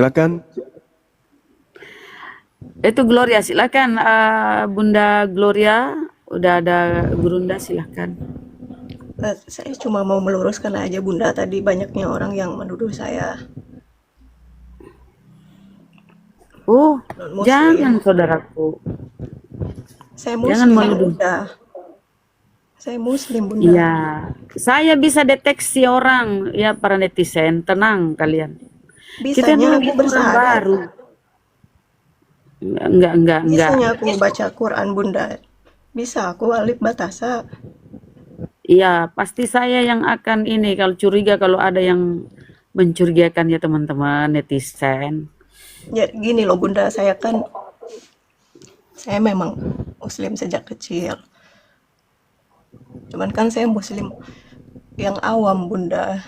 Silakan. Itu Gloria, silakan Bunda Gloria. Udah ada Gurunda, silakan. Saya cuma mau meluruskan aja Bunda, tadi banyaknya orang yang menuduh saya Oh, non-muslim. jangan saudaraku. Saya Jangan muslim menuduh. Bunda. Saya muslim Bunda. Iya, saya bisa deteksi orang, ya para netizen, tenang kalian. Kita Bisanya memang aku ini orang bersahadat. baru. Enggak. Bisanya aku baca Quran Bunda. Bisa aku alif batasa. Iya, pasti saya yang akan ini kalau curiga kalau ada yang mencurigakan ya teman-teman netizen. Ya gini loh Bunda, saya memang muslim sejak kecil. Cuman kan saya muslim yang awam Bunda.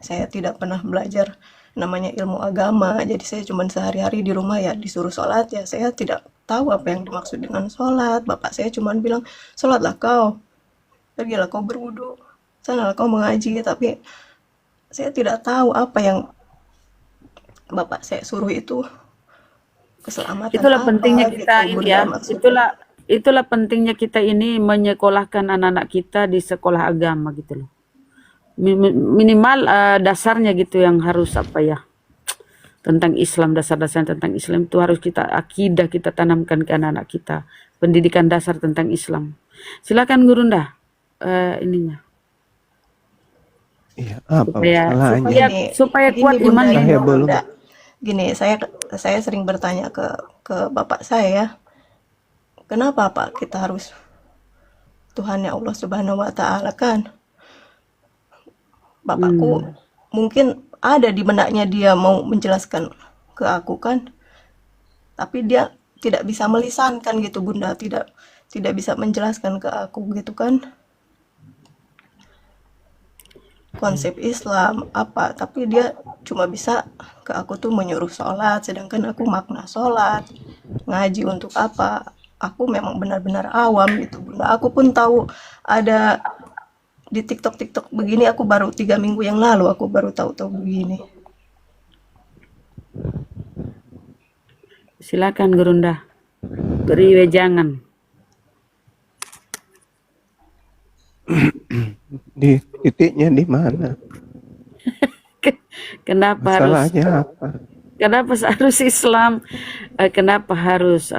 Saya tidak pernah belajar namanya ilmu agama. Jadi saya cuman sehari-hari di rumah ya disuruh sholat ya. Saya tidak tahu apa yang dimaksud dengan sholat. Bapak saya cuman bilang, sholatlah kau. Pergilah kau berwudu. Sanalah kau mengaji. Tapi saya tidak tahu apa yang Bapak saya suruh itu keselamatan Itulah apa pentingnya gitu kita ini Bunda ya. maksudnya. Itulah pentingnya kita ini menyekolahkan anak-anak kita di sekolah agama gitu loh. Minimal dasarnya gitu yang harus apa ya, tentang Islam, dasar-dasar tentang Islam itu harus kita akidah kita tanamkan ke anak-anak kita, pendidikan dasar tentang Islam. Silakan Gurunda ininya Iya, apa supaya masalahnya? supaya kuat Bunda, imannya. Saya belum. Bunda. Gini, saya sering bertanya ke bapak saya ya, kenapa Pak kita harus Tuhannya Allah Subhanahu wa taala kan? Bapakku mungkin ada di benaknya dia mau menjelaskan ke aku kan, tapi dia tidak bisa melisankan gitu Bunda, tidak bisa menjelaskan ke aku gitu kan konsep Islam apa, tapi dia cuma bisa ke aku tuh menyuruh sholat, sedangkan aku makna sholat ngaji untuk apa, aku memang benar-benar awam gitu Bunda. Aku pun tahu ada di TikTok begini, aku baru 3 minggu yang lalu aku baru tahu begini. Silakan Gurunda, beri wejangan. Di titiknya di mana? Kenapa Masalahnya apa? harus Islam? Kenapa harus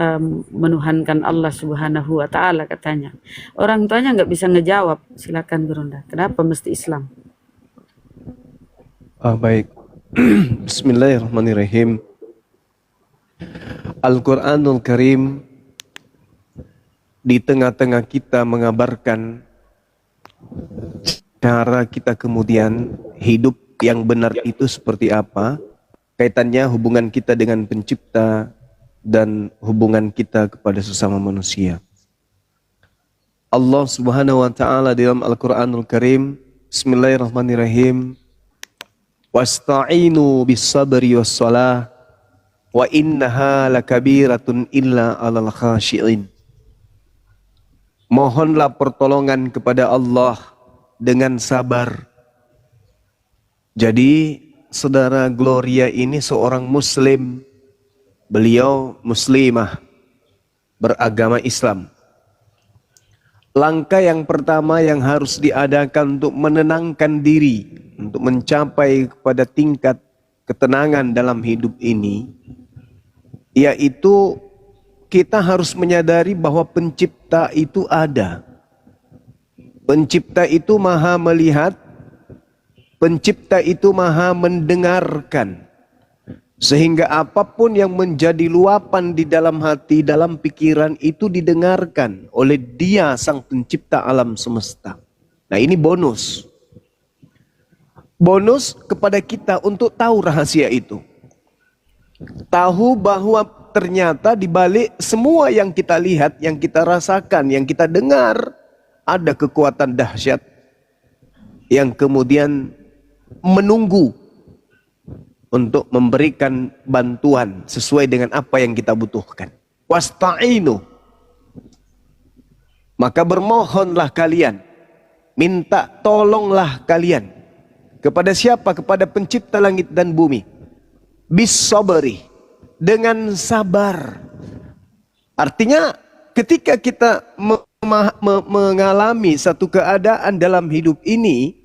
menuhankan Allah Subhanahu wa taala katanya. Orang tuanya nggak bisa ngejawab. Silakan Gurunda. Kenapa mesti Islam? Baik. Bismillahirrahmanirrahim. Al-Quranul Karim di tengah-tengah kita mengabarkan cara kita kemudian hidup yang benar itu seperti apa, kaitannya hubungan kita dengan pencipta dan hubungan kita kepada sesama manusia. Allah Subhanahu wa taala dalam Al-Qur'anul Karim, Bismillahirrahmanirrahim, wasta'inu bis-sabri was-shalah wa innaha lakabiratun illa 'alal khashi'in. Mohonlah pertolongan kepada Allah dengan sabar. Jadi saudara Gloria ini seorang muslim, beliau muslimah, beragama Islam. Langkah yang pertama yang harus diadakan untuk menenangkan diri, untuk mencapai kepada tingkat ketenangan dalam hidup ini, yaitu kita harus menyadari bahwa pencipta itu ada. Pencipta itu maha melihat, pencipta itu maha mendengarkan. Sehingga apapun yang menjadi luapan di dalam hati, dalam pikiran itu didengarkan oleh Dia sang pencipta alam semesta. Nah, ini bonus. Bonus kepada kita untuk tahu rahasia itu. Tahu bahwa ternyata di balik semua yang kita lihat, yang kita rasakan, yang kita dengar, ada kekuatan dahsyat yang kemudian menunggu untuk memberikan bantuan sesuai dengan apa yang kita butuhkan. Wasta'inu. Maka bermohonlah kalian, minta tolonglah kalian. Kepada siapa? Kepada pencipta langit dan bumi. bis sabri, dengan sabar. Artinya ketika kita mengalami satu keadaan dalam hidup ini,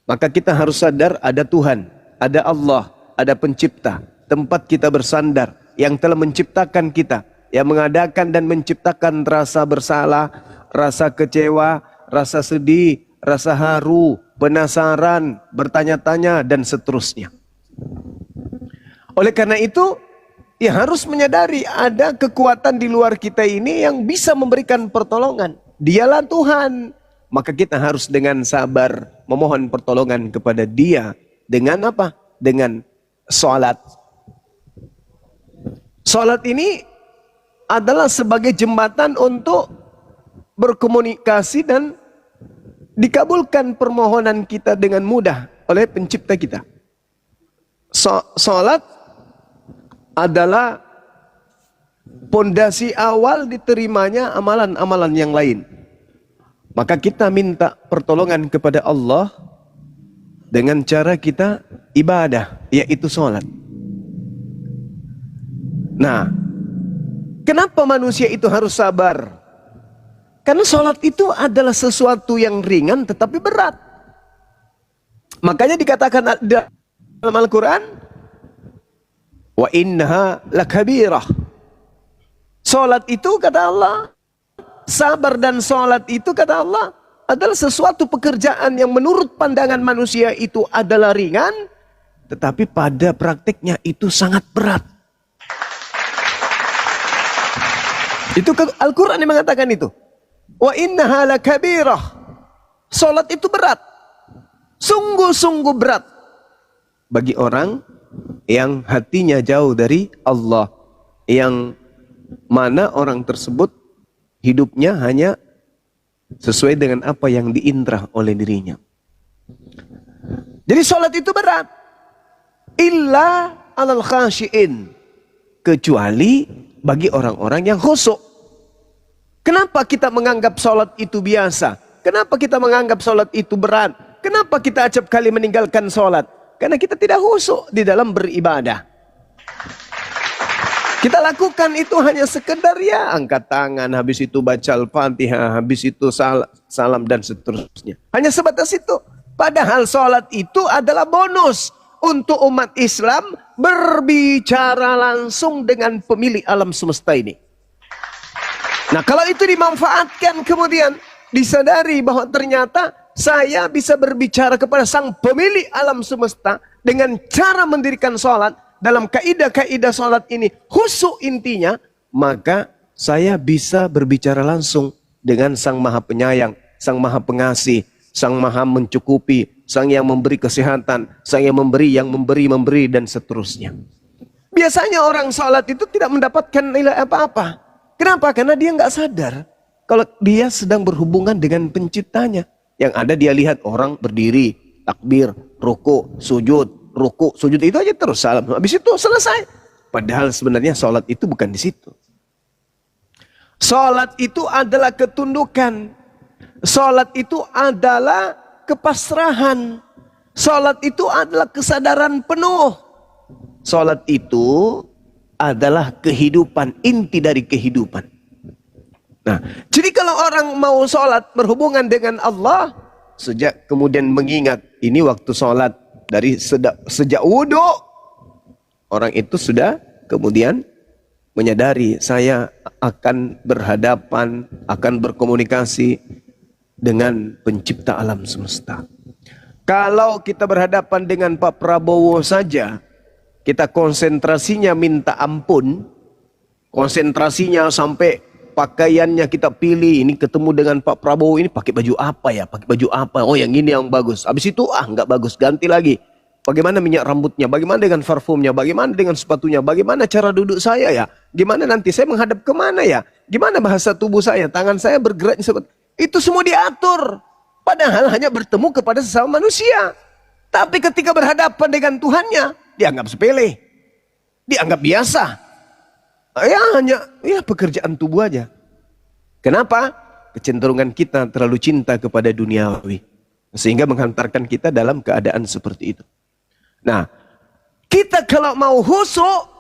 maka kita harus sadar ada Tuhan, ada Allah, ada pencipta, tempat kita bersandar, yang telah menciptakan kita, yang mengadakan dan menciptakan rasa bersalah, rasa kecewa, rasa sedih, rasa haru, penasaran, bertanya-tanya, dan seterusnya. Oleh karena itu, ya harus menyadari ada kekuatan di luar kita ini yang bisa memberikan pertolongan. Dialah Tuhan. Maka kita harus dengan sabar memohon pertolongan kepada Dia. Dengan apa? Dengan sholat. Sholat ini adalah sebagai jembatan untuk berkomunikasi dan dikabulkan permohonan kita dengan mudah oleh pencipta kita. Sholat adalah pondasi awal diterimanya amalan-amalan yang lain. Maka kita minta pertolongan kepada Allah dengan cara kita ibadah, yaitu sholat. Nah, kenapa manusia itu harus sabar? Karena sholat itu adalah sesuatu yang ringan tetapi berat. Makanya dikatakan dalam Al-Quran, wa innaha lakabirah. Sholat itu kata Allah, sabar dan sholat itu kata Allah adalah sesuatu pekerjaan yang menurut pandangan manusia itu adalah ringan, tetapi pada praktiknya itu sangat berat. Itu Al-Quran yang mengatakan itu. Wa innaha lakabirah. Sholat itu berat. Sungguh-sungguh berat. Bagi orang yang hatinya jauh dari Allah. Yang mana orang tersebut hidupnya hanya sesuai dengan apa yang diindrah oleh dirinya. Jadi sholat itu berat. Illa alal khashi'in. Kecuali bagi orang-orang yang khusyuk. Kenapa kita menganggap sholat itu biasa? Kenapa kita menganggap sholat itu berat? Kenapa kita acap kali meninggalkan sholat? Karena kita tidak khusyuk di dalam beribadah. Kita lakukan itu hanya sekedar ya angkat tangan, habis itu baca Al-Fatihah, habis itu salam dan seterusnya. Hanya sebatas itu. Padahal sholat itu adalah bonus untuk umat Islam berbicara langsung dengan pemilik alam semesta ini. Nah, kalau itu dimanfaatkan kemudian disadari bahwa ternyata saya bisa berbicara kepada sang pemilik alam semesta dengan cara mendirikan sholat. Dalam kaidah-kaidah sholat ini khusyuk intinya, maka saya bisa berbicara langsung dengan Sang Maha Penyayang, Sang Maha Pengasih, Sang Maha Mencukupi, Sang yang memberi kesehatan, Sang yang memberi dan seterusnya. Biasanya orang sholat itu tidak mendapatkan nilai apa-apa. Kenapa? Karena dia nggak sadar kalau dia sedang berhubungan dengan penciptanya. Yang ada dia lihat orang berdiri, takbir, ruku, sujud itu aja terus salam. Habis itu selesai. Padahal sebenarnya sholat itu bukan di situ. Sholat itu adalah ketundukan. Sholat itu adalah kepasrahan. Sholat itu adalah kesadaran penuh. Sholat itu adalah kehidupan, inti dari kehidupan. Nah, jadi kalau orang mau sholat berhubungan dengan Allah, sejak kemudian mengingat ini waktu sholat, dari sejak wudhu, orang itu sudah kemudian menyadari saya akan berhadapan, akan berkomunikasi dengan pencipta alam semesta. Kalau kita berhadapan dengan Pak Prabowo saja, kita konsentrasinya minta ampun, konsentrasinya sampai pakaiannya kita pilih, ini ketemu dengan Pak Prabowo ini pakai baju apa ya? Pakai baju apa? Oh yang ini yang bagus. Habis itu nggak bagus, ganti lagi. Bagaimana minyak rambutnya? Bagaimana dengan parfumnya? Bagaimana dengan sepatunya? Bagaimana cara duduk saya ya? Gimana nanti saya menghadap kemana ya? Gimana bahasa tubuh saya? Tangan saya bergerak seperti itu, semua diatur. Padahal hanya bertemu kepada sesama manusia. Tapi ketika berhadapan dengan Tuhannya, dianggap sepele, dianggap biasa. Ya hanya pekerjaan tubuh aja. Kenapa? Kecenderungan kita terlalu cinta kepada duniawi, sehingga menghantarkan kita dalam keadaan seperti itu. Nah, Kita kalau mau khusyuk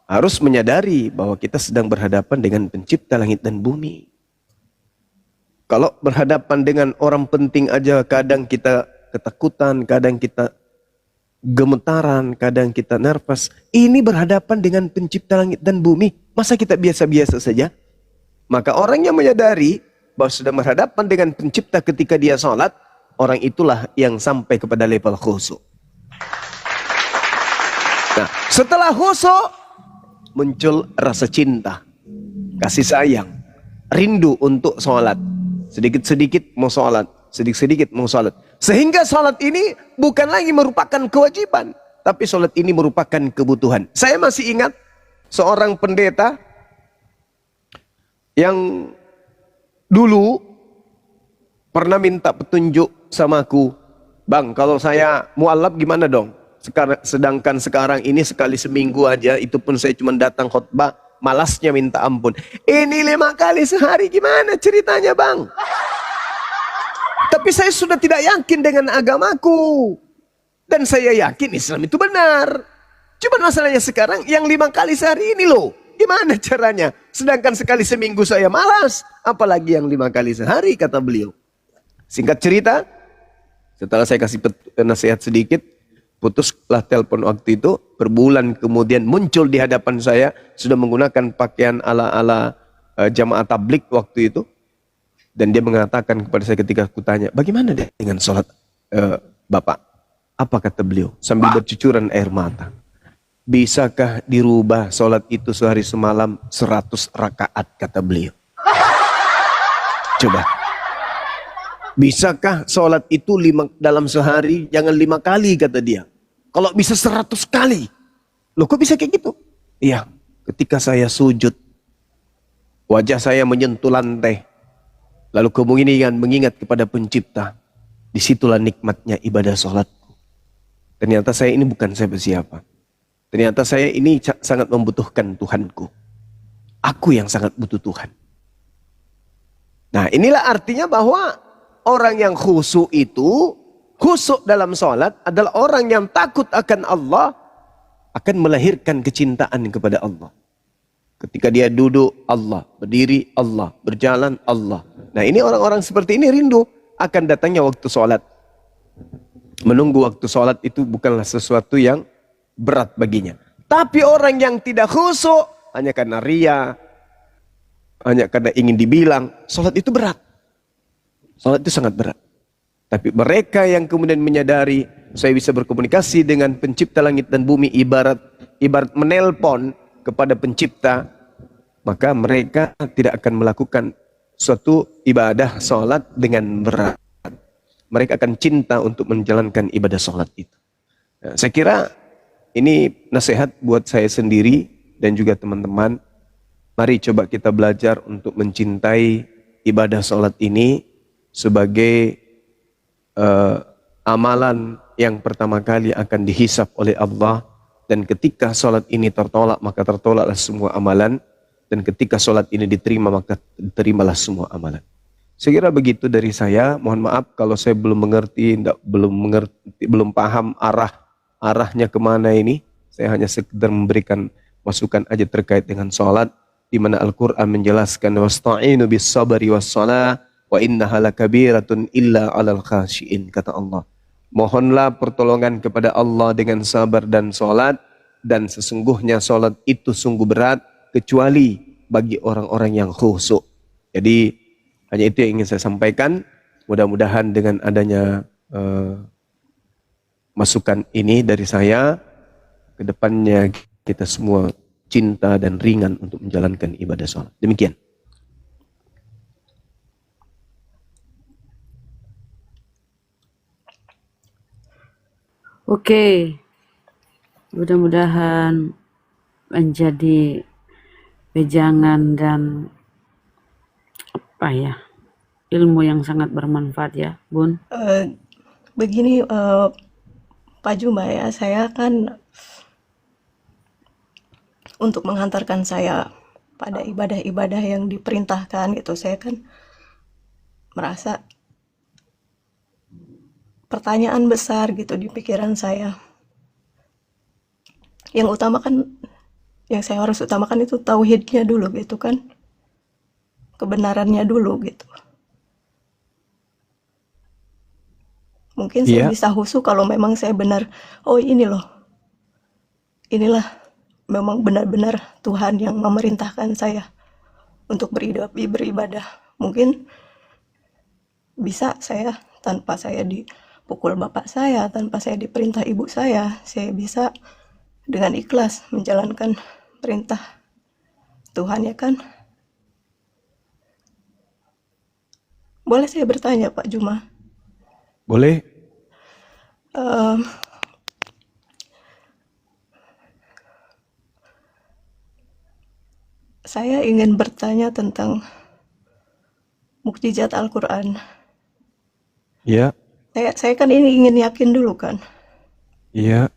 harus menyadari bahwa kita sedang berhadapan dengan pencipta langit dan bumi. Kalau berhadapan dengan orang penting aja kadang kita ketakutan, kadang kita gemetaran, kadang kita nervous. Ini berhadapan dengan pencipta langit dan bumi. Masa kita biasa-biasa saja? Maka orang yang menyadari bahwa sedang berhadapan dengan pencipta ketika dia sholat, orang itulah yang sampai kepada level khusyuk. Nah, setelah khusyuk, muncul rasa cinta, kasih sayang, rindu untuk sholat. Sedikit-sedikit mau sholat, sedikit-sedikit mau sholat. Sehingga sholat ini bukan lagi merupakan kewajiban, tapi sholat ini merupakan kebutuhan. Saya masih ingat seorang pendeta yang dulu pernah minta petunjuk sama aku. Bang, kalau saya mualaf gimana dong? Sedangkan sekarang ini sekali seminggu aja, itu pun saya cuma datang khutbah, malasnya minta ampun. Ini 5 kali sehari, gimana ceritanya bang? Tapi saya sudah tidak yakin dengan agamaku. Dan saya yakin Islam itu benar. Cuma masalahnya sekarang yang 5 kali sehari ini loh. Gimana caranya? Sedangkan sekali seminggu saya malas. Apalagi yang 5 kali sehari, kata beliau. Singkat cerita, setelah saya kasih nasihat sedikit, putuslah telepon waktu itu. Berbulan kemudian muncul di hadapan saya, sudah menggunakan pakaian ala-ala jamaah tablik waktu itu. Dan dia mengatakan kepada saya ketika aku tanya, bagaimana dengan sholat Bapak? Apa kata beliau? Sambil bercucuran air mata. Bisakah dirubah sholat itu sehari semalam 100 rakaat, kata beliau. Coba. Bisakah sholat itu dalam sehari, jangan 5 kali, kata dia. Kalau bisa 100 kali. Loh kok bisa kayak gitu? Iya, ketika saya sujud, wajah saya menyentuh lantai. Lalu kemudian mengingat kepada pencipta. Disitulah nikmatnya ibadah sholatku. Ternyata saya ini bukan siapa-siapa. Ternyata saya ini sangat membutuhkan Tuhanku. Aku yang sangat butuh Tuhan. Nah, inilah artinya bahwa orang yang khusyuk itu, khusyuk dalam sholat adalah orang yang takut akan Allah, akan melahirkan kecintaan kepada Allah. Ketika dia duduk, Allah. Berdiri, Allah. Berjalan, Allah. Nah, ini orang-orang seperti ini rindu akan datangnya waktu sholat. Menunggu waktu sholat itu bukanlah sesuatu yang berat baginya. Tapi orang yang tidak khusyuk, hanya karena ria, hanya karena ingin dibilang, sholat itu berat. Sholat itu sangat berat. Tapi mereka yang kemudian menyadari, saya bisa berkomunikasi dengan pencipta langit dan bumi, ibarat menelpon kepada pencipta, maka mereka tidak akan melakukan suatu ibadah sholat dengan berat. Mereka akan cinta untuk menjalankan ibadah sholat itu. Nah, saya kira ini nasihat buat saya sendiri dan juga teman-teman. Mari coba kita belajar untuk mencintai ibadah sholat ini sebagai amalan yang pertama kali akan dihisap oleh Allah. Dan ketika sholat ini tertolak, maka tertolaklah semua amalan. Dan ketika sholat ini diterima, maka terimalah semua amalan. Saya kira begitu dari saya. Mohon maaf kalau saya belum mengerti, belum paham arahnya kemana ini. Saya hanya sekedar memberikan masukan aja terkait dengan sholat, di mana Al-Quran menjelaskan wasta'inu bis sabri was shalah wa innaha lakabiratun illa 'alal khashiin, kata Allah. Mohonlah pertolongan kepada Allah dengan sabar dan sholat, dan sesungguhnya sholat itu sungguh berat kecuali bagi orang-orang yang khusyuk. Jadi hanya itu yang ingin saya sampaikan. Mudah-mudahan dengan adanya masukan ini dari saya, kedepannya kita semua cinta dan ringan untuk menjalankan ibadah sholat. Demikian. Oke, mudah-mudahan menjadi wejangan dan apa ya, ilmu yang sangat bermanfaat ya, Bun. Begini Pak Juma ya, saya kan untuk menghantarkan saya pada ibadah-ibadah yang diperintahkan gitu, saya kan merasa pertanyaan besar gitu di pikiran saya. yang utama kan, yang saya harus utamakan itu tauhidnya dulu gitu kan, kebenarannya dulu gitu. Mungkin saya Iya, bisa husu kalau memang saya benar, oh ini loh, inilah memang benar-benar Tuhan yang memerintahkan saya untuk beribadah. Mungkin bisa saya, tanpa saya dipukul bapak saya, tanpa saya diperintah ibu saya bisa dengan ikhlas menjalankan perintah Tuhan, ya kan? Boleh saya bertanya Pak Juma? boleh. Em, saya ingin bertanya tentang mukjizat Al-Quran. Iya, Saya kan ini ingin yakin dulu kan, iya,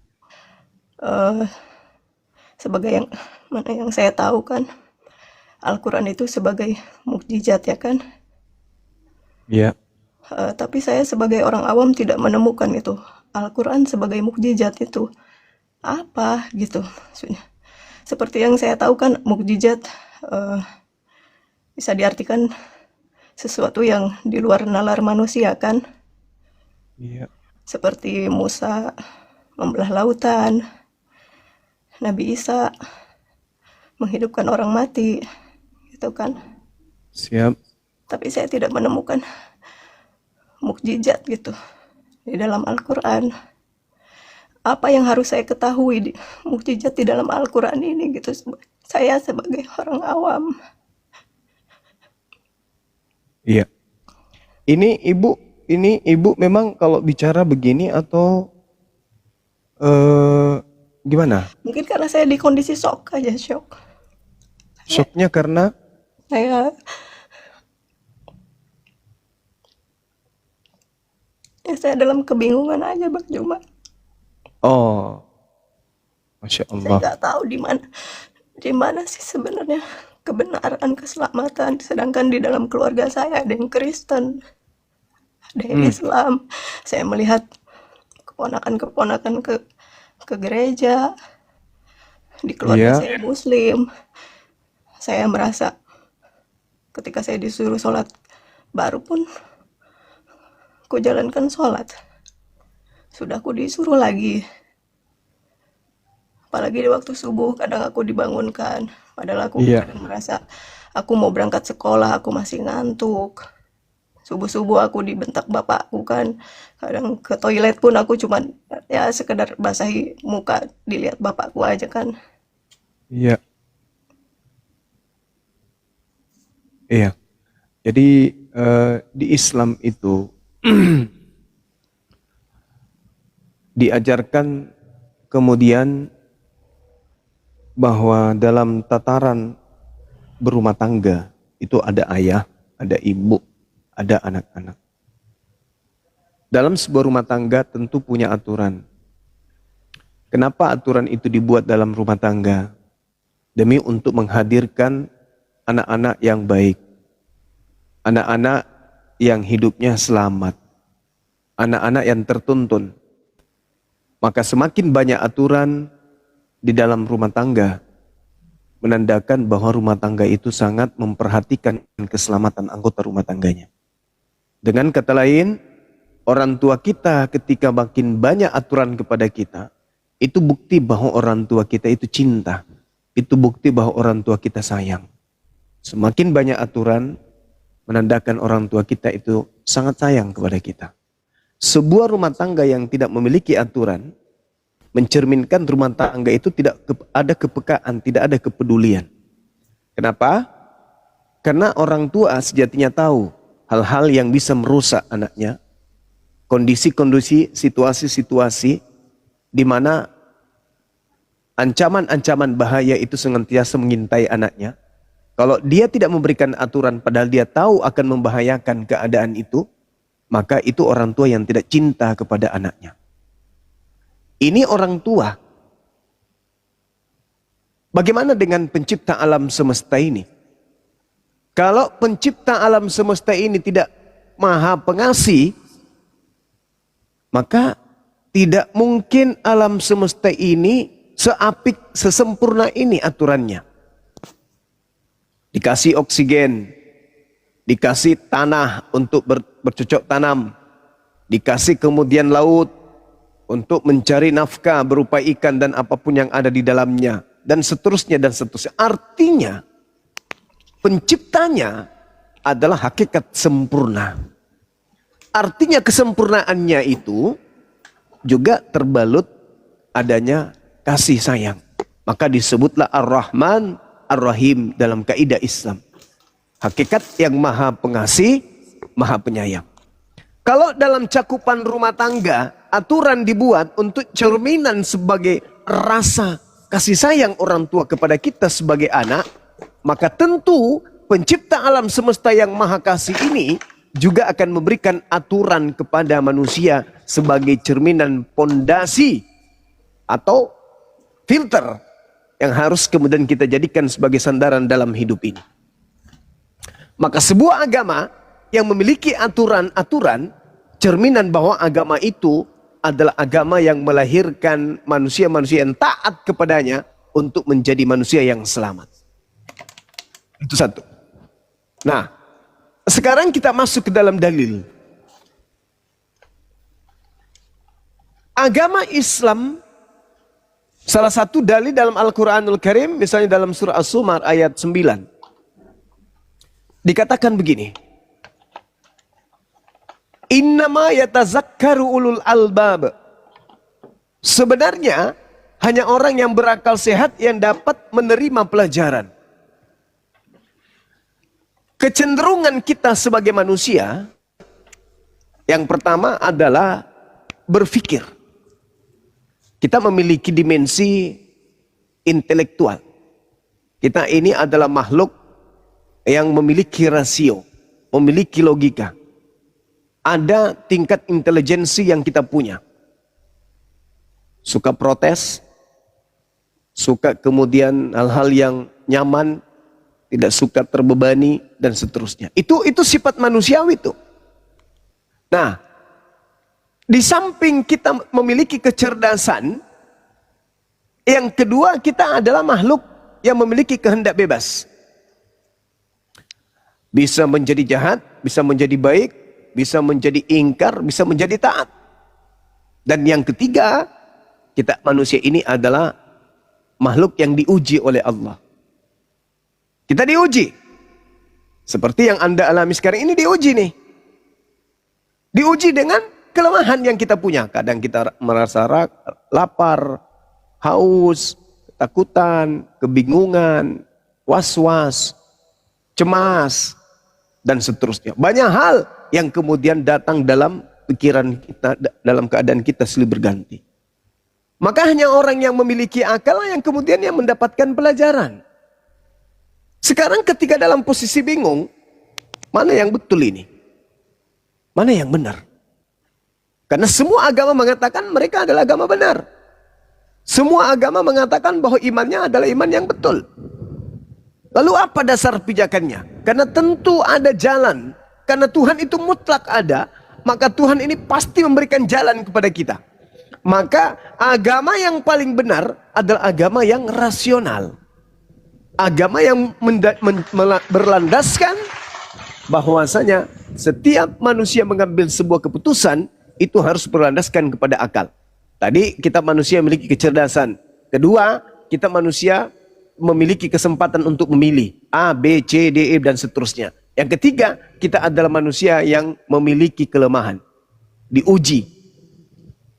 eh sebagai yang mana yang saya tahu kan, Al-Quran itu sebagai mukjizat, ya kan? iya, Tapi saya sebagai orang awam tidak menemukan itu. Al-Quran sebagai mukjizat itu apa gitu maksudnya. Seperti yang saya tahu kan, mukjizat eh, bisa diartikan sesuatu yang di luar nalar manusia kan. iya, Seperti Musa membelah lautan, Nabi Isa menghidupkan orang mati, gitu kan. siap. Tapi saya tidak menemukan mukjizat gitu di dalam Al-Quran. Apa yang harus saya ketahui di mukjizat di dalam Al-Quran ini gitu, saya sebagai orang awam. Iya. Ini ibu memang kalau bicara begini atau gimana? Mungkin karena saya di kondisi shock aja, shock. Shocknya karena Saya saya dalam kebingungan aja Bang Juma. oh, Masya Saya Allah. nggak tahu di mana sih sebenarnya kebenaran, keselamatan. Sedangkan di dalam keluarga saya ada yang Kristen, ada yang Islam. Saya melihat keponakan-keponakan ke gereja, di keluarga Iya, saya Muslim. Saya merasa ketika saya disuruh sholat baru pun aku jalankan sholat. Sudah aku disuruh lagi. Apalagi di waktu subuh kadang aku dibangunkan. Padahal aku iya, kadang merasa aku mau berangkat sekolah, aku masih ngantuk. Subuh-subuh aku dibentak bapakku kan. Kadang ke toilet pun aku cuman ya sekedar basahi muka, dilihat bapakku aja kan. iya, iya. Jadi di Islam itu diajarkan kemudian bahwa dalam tataran berumah tangga itu ada ayah, ada ibu, ada anak-anak. Dalam sebuah rumah tangga tentu punya aturan. Kenapa aturan itu dibuat dalam rumah tangga? Demi untuk menghadirkan anak-anak yang baik, anak-anak yang hidupnya selamat, anak-anak yang tertuntun. Maka semakin banyak aturan di dalam rumah tangga, menandakan bahwa rumah tangga itu sangat memperhatikan keselamatan anggota rumah tangganya. Dengan kata lain, orang tua kita ketika makin banyak aturan kepada kita, itu bukti bahwa orang tua kita itu cinta. Itu bukti bahwa orang tua kita sayang. Semakin banyak aturan, menandakan orang tua kita itu sangat sayang kepada kita. Sebuah rumah tangga yang tidak memiliki aturan, mencerminkan rumah tangga itu tidak ada kepekaan, tidak ada kepedulian. Kenapa? Karena orang tua sejatinya tahu hal-hal yang bisa merusak anaknya, kondisi-kondisi, situasi-situasi di mana ancaman-ancaman bahaya itu senantiasa mengintai anaknya. Kalau dia tidak memberikan aturan padahal dia tahu akan membahayakan keadaan itu, maka itu orang tua yang tidak cinta kepada anaknya. Ini orang tua. Bagaimana dengan pencipta alam semesta ini? Kalau pencipta alam semesta ini tidak maha pengasih, maka tidak mungkin alam semesta ini seapik, sesempurna ini aturannya. Dikasih oksigen, dikasih tanah untuk bercocok tanam, dikasih kemudian laut untuk mencari nafkah berupa ikan dan apapun yang ada di dalamnya, dan seterusnya dan seterusnya. Artinya penciptanya adalah hakikat sempurna. Artinya kesempurnaannya itu juga terbalut adanya kasih sayang. Maka disebutlah Ar-Rahman Ar-Rahim dalam kaidah Islam. Hakikat yang maha pengasih, maha penyayang. Kalau dalam cakupan rumah tangga, aturan dibuat untuk cerminan sebagai rasa kasih sayang orang tua kepada kita sebagai anak, maka tentu pencipta alam semesta yang maha kasih ini juga akan memberikan aturan kepada manusia sebagai cerminan pondasi atau filter yang harus kemudian kita jadikan sebagai sandaran dalam hidup ini. Maka sebuah agama yang memiliki aturan-aturan, cerminan bahwa agama itu adalah agama yang melahirkan manusia-manusia yang taat kepadanya untuk menjadi manusia yang selamat. Itu satu. Nah, sekarang kita masuk ke dalam dalil. Agama Islam, salah satu dalil dalam Al-Quranul Karim, misalnya dalam surah As-Zumar ayat 9. Dikatakan begini. Innama yatazakkaru ulul albab. Sebenarnya hanya orang yang berakal sehat yang dapat menerima pelajaran. Kecenderungan kita sebagai manusia, yang pertama adalah berpikir. Kita memiliki dimensi intelektual. Kita ini adalah makhluk yang memiliki rasio, memiliki logika. Ada tingkat intelijensi yang kita punya. Suka protes, suka kemudian hal-hal yang nyaman, tidak suka terbebani, dan seterusnya. Itu sifat manusiawi itu. Nah, di samping kita memiliki kecerdasan, yang kedua kita adalah makhluk yang memiliki kehendak bebas. Bisa menjadi jahat, bisa menjadi baik, bisa menjadi ingkar, bisa menjadi taat. Dan yang ketiga, kita manusia ini adalah makhluk yang diuji oleh Allah. Kita diuji. Seperti yang Anda alami sekarang ini diuji nih. Diuji dengan kelemahan yang kita punya. Kadang kita merasa lapar, haus, ketakutan, kebingungan, was-was, cemas, dan seterusnya. Banyak hal yang kemudian datang dalam pikiran kita, dalam keadaan kita silih berganti. Maka hanya orang yang memiliki akal yang kemudian yang mendapatkan pelajaran. Sekarang ketika dalam posisi bingung, mana yang betul ini? Mana yang benar? Karena semua agama mengatakan mereka adalah agama benar. Semua agama mengatakan bahwa imannya adalah iman yang betul. Lalu apa dasar pijakannya? Karena tentu ada jalan. Karena Tuhan itu mutlak ada, maka Tuhan ini pasti memberikan jalan kepada kita. Maka agama yang paling benar adalah agama yang rasional. Agama yang berlandaskan bahwasanya setiap manusia mengambil sebuah keputusan itu harus berlandaskan kepada akal. Tadi kita manusia memiliki kecerdasan. Kedua, kita manusia memiliki kesempatan untuk memilih A, B, C, D, E, dan seterusnya. Yang ketiga, kita adalah manusia yang memiliki kelemahan. Diuji.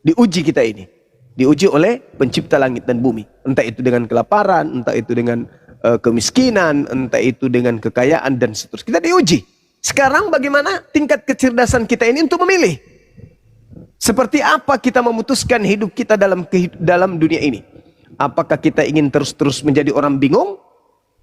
Diuji kita ini. Diuji oleh pencipta langit dan bumi. Entah itu dengan kelaparan, entah itu dengan kemiskinan, entah itu dengan kekayaan, dan seterusnya. Kita diuji. Sekarang bagaimana tingkat kecerdasan kita ini untuk memilih? Seperti apa kita memutuskan hidup kita dalam dunia ini? Apakah kita ingin terus-terus menjadi orang bingung?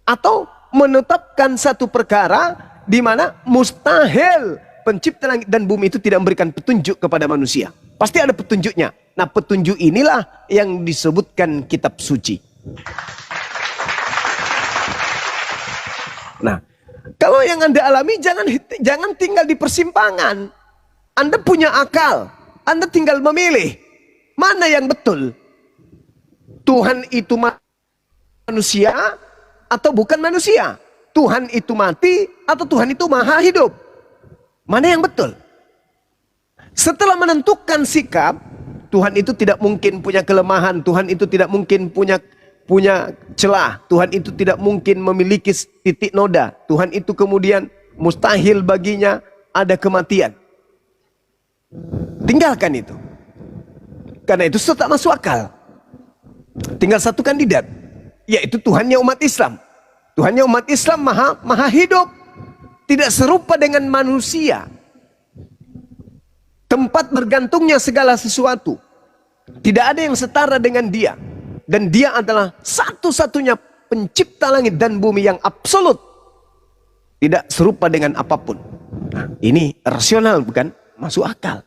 Atau menetapkan satu perkara di mana mustahil pencipta langit dan bumi itu tidak memberikan petunjuk kepada manusia. Pasti ada petunjuknya. Nah, petunjuk inilah yang disebutkan kitab suci. Nah, kalau yang Anda alami jangan tinggal di persimpangan. Anda punya akal, Anda tinggal memilih mana yang betul. Tuhan itu manusia atau bukan manusia? Tuhan itu mati atau Tuhan itu maha hidup? Mana yang betul? Setelah menentukan sikap, Tuhan itu tidak mungkin punya kelemahan, Tuhan itu tidak mungkin punya celah, Tuhan itu tidak mungkin memiliki titik noda, Tuhan itu kemudian mustahil baginya ada kematian. Tinggalkan itu. Karena itu sudah tak masuk akal. Tinggal satu kandidat, yaitu Tuhannya umat Islam. Tuhannya umat Islam maha hidup, tidak serupa dengan manusia. Tempat bergantungnya segala sesuatu. Tidak ada yang setara dengan dia. Dan dia adalah satu-satunya pencipta langit dan bumi yang absolut. Tidak serupa dengan apapun. Nah, ini rasional bukan? Masuk akal.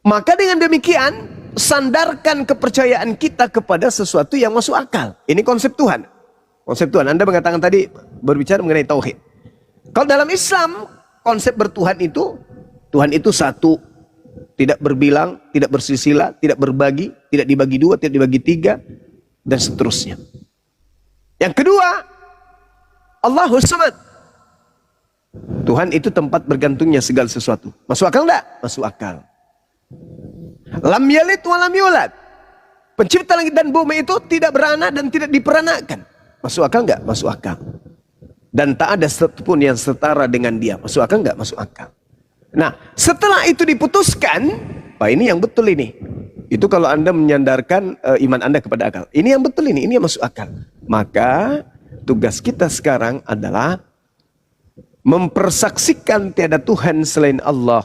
Maka dengan demikian, sandarkan kepercayaan kita kepada sesuatu yang masuk akal. Ini konsep Tuhan. Konsep Tuhan. Anda mengatakan tadi berbicara mengenai tauhid. Kalau dalam Islam, konsep bertuhan itu, Tuhan itu satu. Tidak berbilang, tidak bersila, tidak berbagi, tidak dibagi dua, tidak dibagi tiga, dan seterusnya. Yang kedua, Allahus Samad. Tuhan itu tempat bergantungnya segala sesuatu. Masuk akal enggak? Masuk akal. Lam yalid wa lam yulad. Pencipta langit dan bumi itu tidak beranak dan tidak diperanakan. Masuk akal enggak? Masuk akal. Dan tak ada satupun yang setara dengan dia. Masuk akal enggak? Masuk akal. Nah, setelah itu diputuskan, Pak, ini yang betul ini. Itu kalau Anda menyandarkan iman Anda kepada akal. Ini yang betul ini yang masuk akal. Maka tugas kita sekarang adalah mempersaksikan tiada Tuhan selain Allah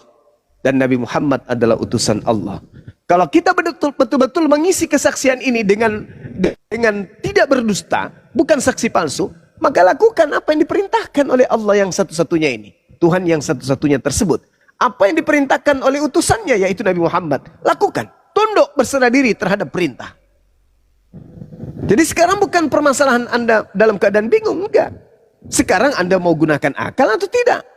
dan Nabi Muhammad adalah utusan Allah. Kalau kita betul-betul mengisi kesaksian ini dengan tidak berdusta, bukan saksi palsu, maka lakukan apa yang diperintahkan oleh Allah yang satu-satunya ini. Tuhan yang satu-satunya tersebut. Apa yang diperintahkan oleh utusannya, yaitu Nabi Muhammad, lakukan. Tunduk berserah diri terhadap perintah. Jadi sekarang bukan permasalahan Anda dalam keadaan bingung, enggak. Sekarang Anda mau gunakan akal atau tidak?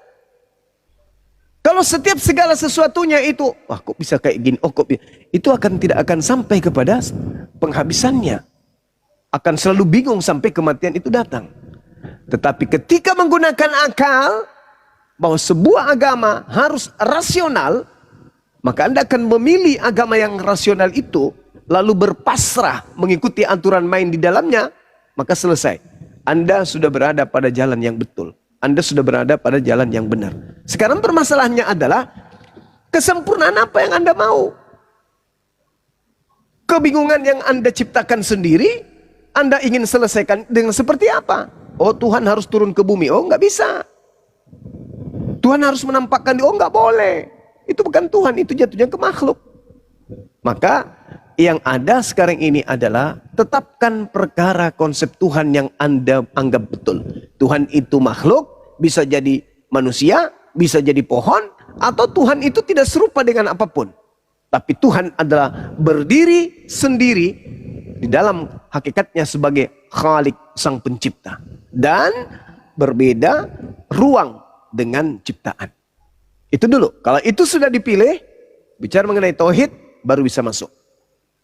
Kalau setiap segala sesuatunya itu, wah kok bisa kayak gini, oh kok bisa, itu tidak akan sampai kepada penghabisannya. Akan selalu bingung sampai kematian itu datang. Tetapi ketika menggunakan akal, bahwa sebuah agama harus rasional, maka Anda akan memilih agama yang rasional itu, lalu berpasrah mengikuti aturan main di dalamnya, maka selesai. Anda sudah berada pada jalan yang betul. Anda sudah berada pada jalan yang benar. Sekarang permasalahannya adalah kesempurnaan apa yang Anda mau. Kebingungan yang Anda ciptakan sendiri, Anda ingin selesaikan dengan seperti apa? Oh, Tuhan harus turun ke bumi. Oh, nggak bisa. Tuhan harus menampakkan, oh nggak boleh. Itu bukan Tuhan, itu jatuhnya ke makhluk. Maka yang ada sekarang ini adalah tetapkan perkara konsep Tuhan yang Anda anggap betul. Tuhan itu makhluk, bisa jadi manusia, bisa jadi pohon, atau Tuhan itu tidak serupa dengan apapun. Tapi Tuhan adalah berdiri sendiri di dalam hakikatnya sebagai Khalik, sang pencipta. Dan berbeda ruang dengan ciptaan. Itu dulu. Kalau itu sudah dipilih, bicara mengenai tauhid, baru bisa masuk.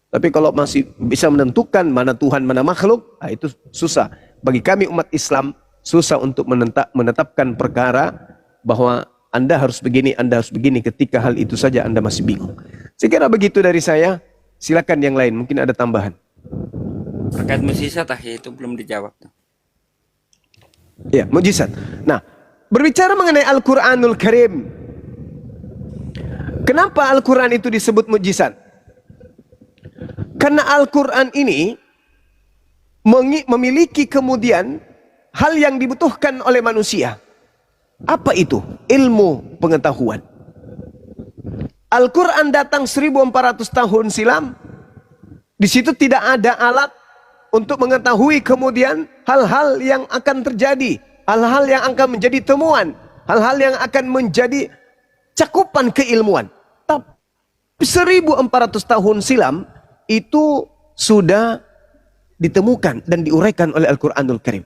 Tapi kalau masih bisa menentukan mana Tuhan, mana makhluk, itu susah. Bagi kami umat Islam, susah untuk menetapkan perkara bahwa Anda harus begini, Anda harus begini. Ketika hal itu saja Anda masih bingung. Saya kira begitu dari saya. Silakan yang lain, mungkin ada tambahan. Terkait mukjizat, itu belum dijawab. Ya, mukjizat. Nah, berbicara mengenai Al-Quranul Karim. Kenapa Al-Quran itu disebut mukjizat? Karena Al-Quran ini memiliki kemudian hal yang dibutuhkan oleh manusia. Apa itu? Ilmu pengetahuan. Al-Quran datang 1400 tahun silam. Di situ tidak ada alat untuk mengetahui kemudian hal-hal yang akan terjadi. Hal-hal yang akan menjadi temuan. Hal-hal yang akan menjadi cakupan keilmuan. Tapi 1400 tahun silam itu sudah ditemukan dan diuraikan oleh Al-Quranul Karim.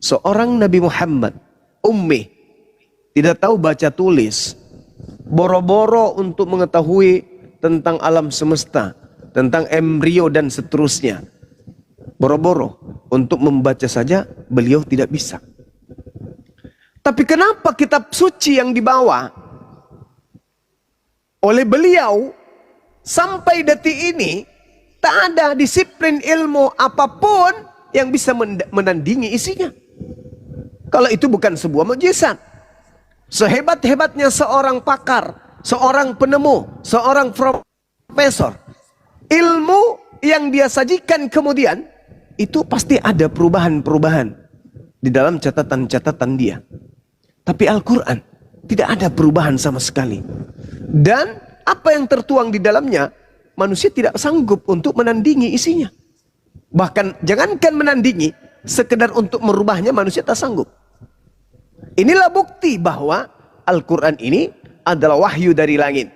Seorang Nabi Muhammad, ummi, tidak tahu baca tulis, boro-boro untuk mengetahui tentang alam semesta, tentang embrio dan seterusnya. Boro-boro untuk membaca saja beliau tidak bisa. Tapi kenapa kitab suci yang dibawa oleh beliau sampai detik ini tak ada disiplin ilmu apapun yang bisa menandingi isinya? Kalau itu bukan sebuah mukjizat. Sehebat-hebatnya seorang pakar, seorang penemu, seorang profesor, ilmu yang dia sajikan kemudian itu pasti ada perubahan-perubahan di dalam catatan-catatan dia. Tapi Al-Quran tidak ada perubahan sama sekali. Dan apa yang tertuang di dalamnya, manusia tidak sanggup untuk menandingi isinya. Bahkan jangankan menandingi, sekedar untuk merubahnya manusia tak sanggup. Inilah bukti bahwa Al-Quran ini adalah wahyu dari langit.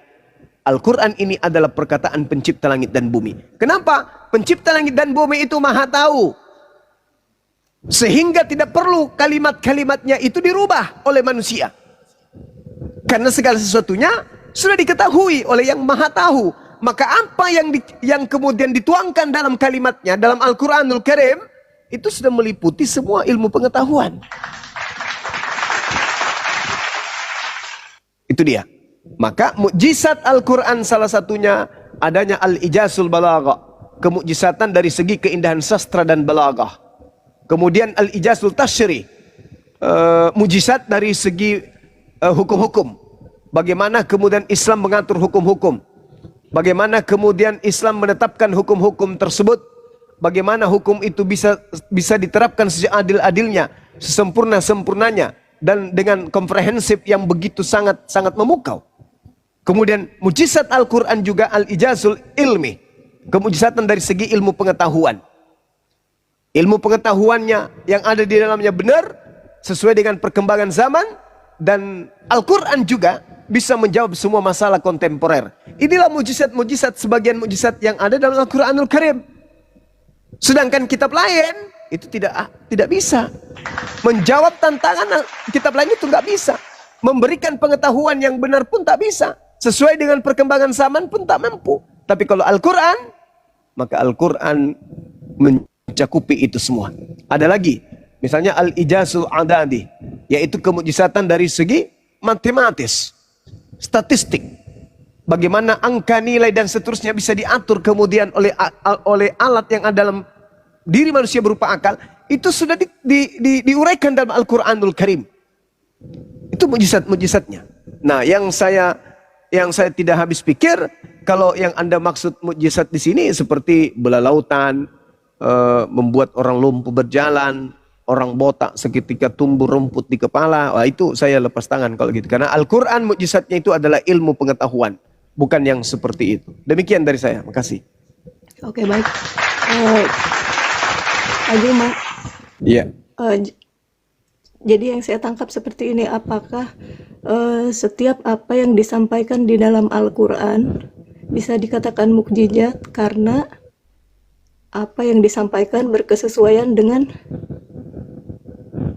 Al-Quran ini adalah perkataan pencipta langit dan bumi. Kenapa? Pencipta langit dan bumi itu maha tahu. Sehingga tidak perlu kalimat-kalimatnya itu dirubah oleh manusia. Karena segala sesuatunya sudah diketahui oleh yang maha tahu. Maka apa yang kemudian dituangkan dalam kalimatnya, dalam Al-Quranul Karim, itu sudah meliputi semua ilmu pengetahuan. Itu dia. Maka mukjizat Al-Quran salah satunya adanya al-ijazul balaghah, kemukjizatan dari segi keindahan sastra dan balaghah. Kemudian al-ijazul tashri, mukjizat dari segi hukum-hukum. Bagaimana kemudian Islam mengatur hukum-hukum. Bagaimana kemudian Islam menetapkan hukum-hukum tersebut. Bagaimana hukum itu bisa diterapkan seadil-adilnya, sesempurna-sempurnanya, dan dengan komprehensif yang begitu sangat memukau. Kemudian mukjizat Al-Quran juga al-ijazul ilmi, kemukjizatan dari segi ilmu pengetahuan. Ilmu pengetahuannya yang ada di dalamnya benar, sesuai dengan perkembangan zaman, dan Al-Quran juga bisa menjawab semua masalah kontemporer. Inilah mukjizat-mukjizat, sebagian mukjizat yang ada dalam Al-Quranul Karim. Sedangkan kitab lain itu tidak bisa menjawab tantangan. Kitab lain itu nggak bisa memberikan pengetahuan yang benar, pun tak bisa. Sesuai dengan perkembangan zaman pun tak mampu. Tapi kalau Al-Quran, maka Al-Quran mencakupi itu semua. Ada lagi, misalnya al-ijazul adadi, yaitu kemukjizatan dari segi matematis, statistik. Bagaimana angka, nilai dan seterusnya bisa diatur kemudian oleh alat yang ada dalam diri manusia berupa akal. Itu sudah diuraikan dalam Al-Quranul Karim. Itu mukjizat-mukjizatnya. Nah, yang saya tidak habis pikir, kalau yang Anda maksud mukjizat di sini seperti belah lautan, membuat orang lumpuh berjalan, orang botak seketika tumbuh rumput di kepala, wah itu saya lepas tangan kalau gitu. Karena Al-Quran mukjizatnya itu adalah ilmu pengetahuan, bukan yang seperti itu. Demikian dari saya, makasih. Oke, baik. Agama. Iya. Jadi yang saya tangkap seperti ini, apakah setiap apa yang disampaikan di dalam Al-Quran bisa dikatakan mukjizat karena apa yang disampaikan berkesesuaian dengan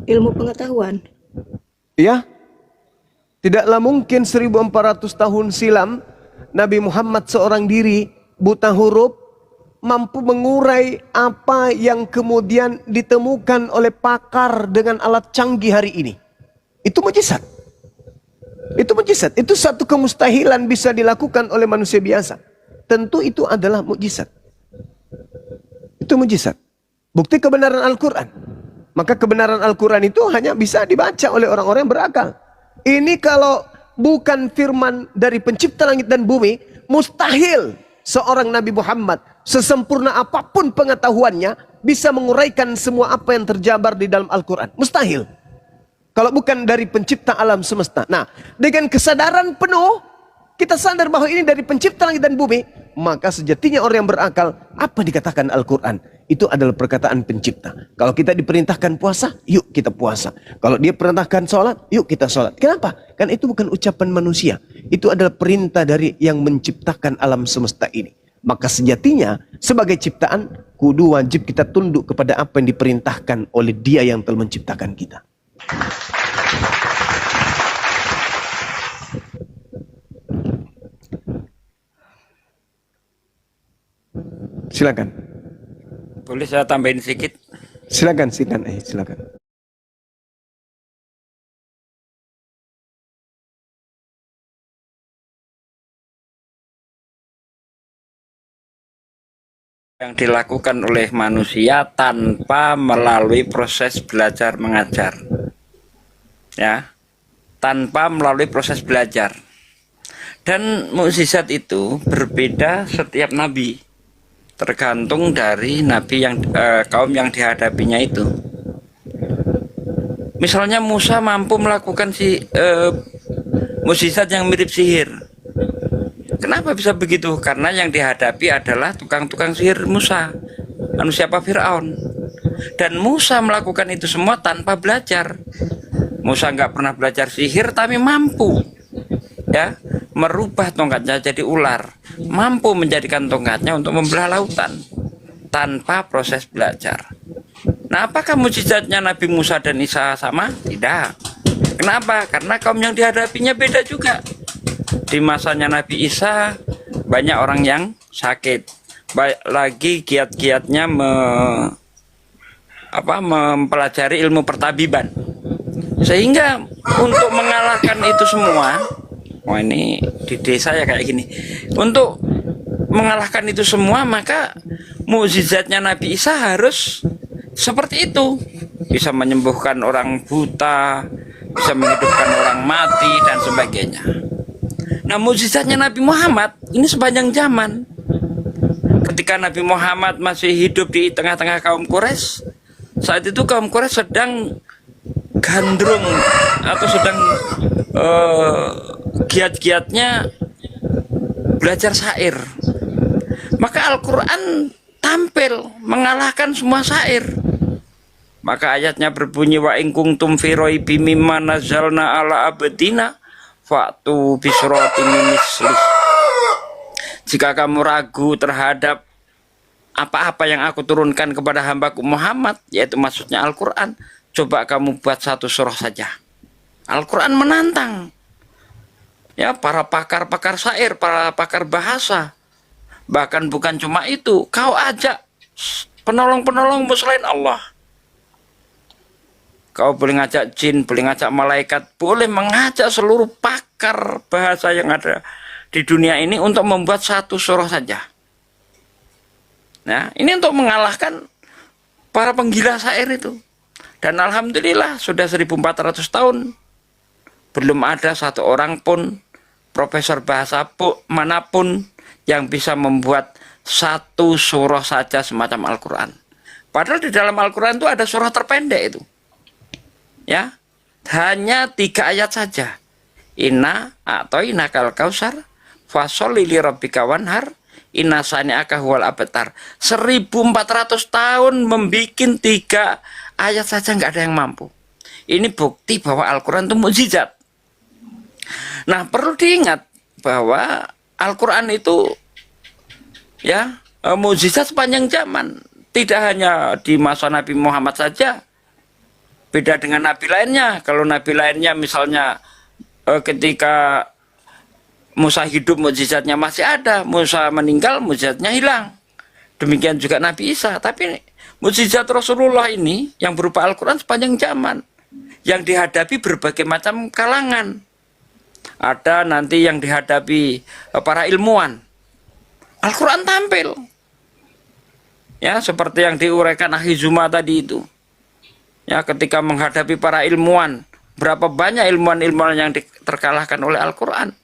ilmu pengetahuan? Iya. Tidaklah mungkin 1400 tahun silam Nabi Muhammad seorang diri, buta huruf, mampu mengurai apa yang kemudian ditemukan oleh pakar dengan alat canggih hari ini. Itu mukjizat. Itu mukjizat. Itu satu kemustahilan bisa dilakukan oleh manusia biasa. Tentu itu adalah mukjizat. Itu mukjizat. Bukti kebenaran Al-Quran. Maka kebenaran Al-Quran itu hanya bisa dibaca oleh orang-orang yang berakal. Ini kalau bukan firman dari pencipta langit dan bumi, mustahil seorang Nabi Muhammad, sesempurna apapun pengetahuannya, bisa menguraikan semua apa yang terjabar di dalam Al-Quran. Mustahil. Kalau bukan dari pencipta alam semesta. Nah, dengan kesadaran penuh, kita sadar bahwa ini dari pencipta langit dan bumi, maka sejatinya orang yang berakal, apa dikatakan Al-Quran? Itu adalah perkataan pencipta. Kalau kita diperintahkan puasa, yuk kita puasa. Kalau dia perintahkan sholat, yuk kita sholat. Kenapa? Kan itu bukan ucapan manusia. Itu adalah perintah dari yang menciptakan alam semesta ini. Maka sejatinya sebagai ciptaan, kudu wajib kita tunduk kepada apa yang diperintahkan oleh Dia yang telah menciptakan kita. Silakan. Boleh saya tambahin sedikit? Silakan, silakan. Yang dilakukan oleh manusia tanpa melalui proses belajar mengajar. Ya, tanpa melalui proses belajar. Dan mukjizat itu berbeda setiap nabi, tergantung dari nabi yang kaum yang dihadapinya itu. Misalnya Musa mampu melakukan mukjizat yang mirip sihir. Kenapa bisa begitu? Karena yang dihadapi adalah tukang-tukang sihir Musa, siapa Fir'aun. Dan Musa melakukan itu semua tanpa belajar. Musa nggak pernah belajar sihir, tapi mampu ya merubah tongkatnya jadi ular, mampu menjadikan tongkatnya untuk membelah lautan tanpa proses belajar. Nah, apakah mukjizatnya Nabi Musa dan Isa sama? Tidak. Kenapa? Karena kaum yang dihadapinya beda juga. Di masanya Nabi Isa banyak orang yang sakit, lagi giat-giatnya mempelajari ilmu pertabiban, sehingga untuk mengalahkan itu semua, ini di desa ya kayak gini, untuk mengalahkan itu semua maka mukjizatnya Nabi Isa harus seperti itu, bisa menyembuhkan orang buta, bisa menghidupkan orang mati dan sebagainya. Nah, mukjizatnya Nabi Muhammad ini sepanjang zaman. Ketika Nabi Muhammad masih hidup di tengah-tengah kaum Quraisy, saat itu kaum Quraisy sedang gandrung atau sedang giat-giatnya belajar syair. Maka Al-Quran tampil mengalahkan semua syair. Maka ayatnya berbunyi, wa in kuntum fi raibim mimma nazzalna ala abdina fa'tu bi suratin min mislih. Jika kamu ragu terhadap apa-apa yang aku turunkan kepada hambaku Muhammad, yaitu maksudnya Al-Quran, coba kamu buat satu surah saja. Al-Quran menantang ya para pakar-pakar syair, para pakar bahasa. Bahkan bukan cuma itu, kau ajak penolong-penolongmu selain Allah. Kau boleh ngajak jin, boleh ngajak malaikat, boleh mengajak seluruh pakar bahasa yang ada di dunia ini untuk membuat satu surah saja. Nah, ini untuk mengalahkan para penggila syair itu. Dan alhamdulillah sudah 1400 tahun belum ada satu orang pun, profesor bahasa manapun yang bisa membuat satu surah saja semacam Al-Quran. Padahal di dalam Al-Quran itu ada surah terpendek itu. Ya, hanya 3 ayat saja. Inna a'toinakal kausar fasholli li rabbika wanhar inna sani'aka huwal abtar. 1400 tahun membikin 3 ayat saja nggak ada yang mampu. Ini bukti bahwa Al-Quran itu mukjizat. Nah, perlu diingat bahwa Al-Quran itu ya mukjizat sepanjang zaman. Tidak hanya di masa Nabi Muhammad saja. Beda dengan nabi lainnya. Kalau nabi lainnya misalnya ketika Musa hidup mukjizatnya masih ada, Musa meninggal mukjizatnya hilang. Demikian juga Nabi Isa. Tapi mukjizat Rasulullah ini yang berupa Al-Quran sepanjang zaman, yang dihadapi berbagai macam kalangan. Ada nanti yang dihadapi para ilmuwan. Al-Quran tampil. Ya, seperti yang diuraikan Akhi Zuma tadi itu. Ya, ketika menghadapi para ilmuwan, berapa banyak ilmuwan-ilmuwan yang terkalahkan oleh Al-Quran.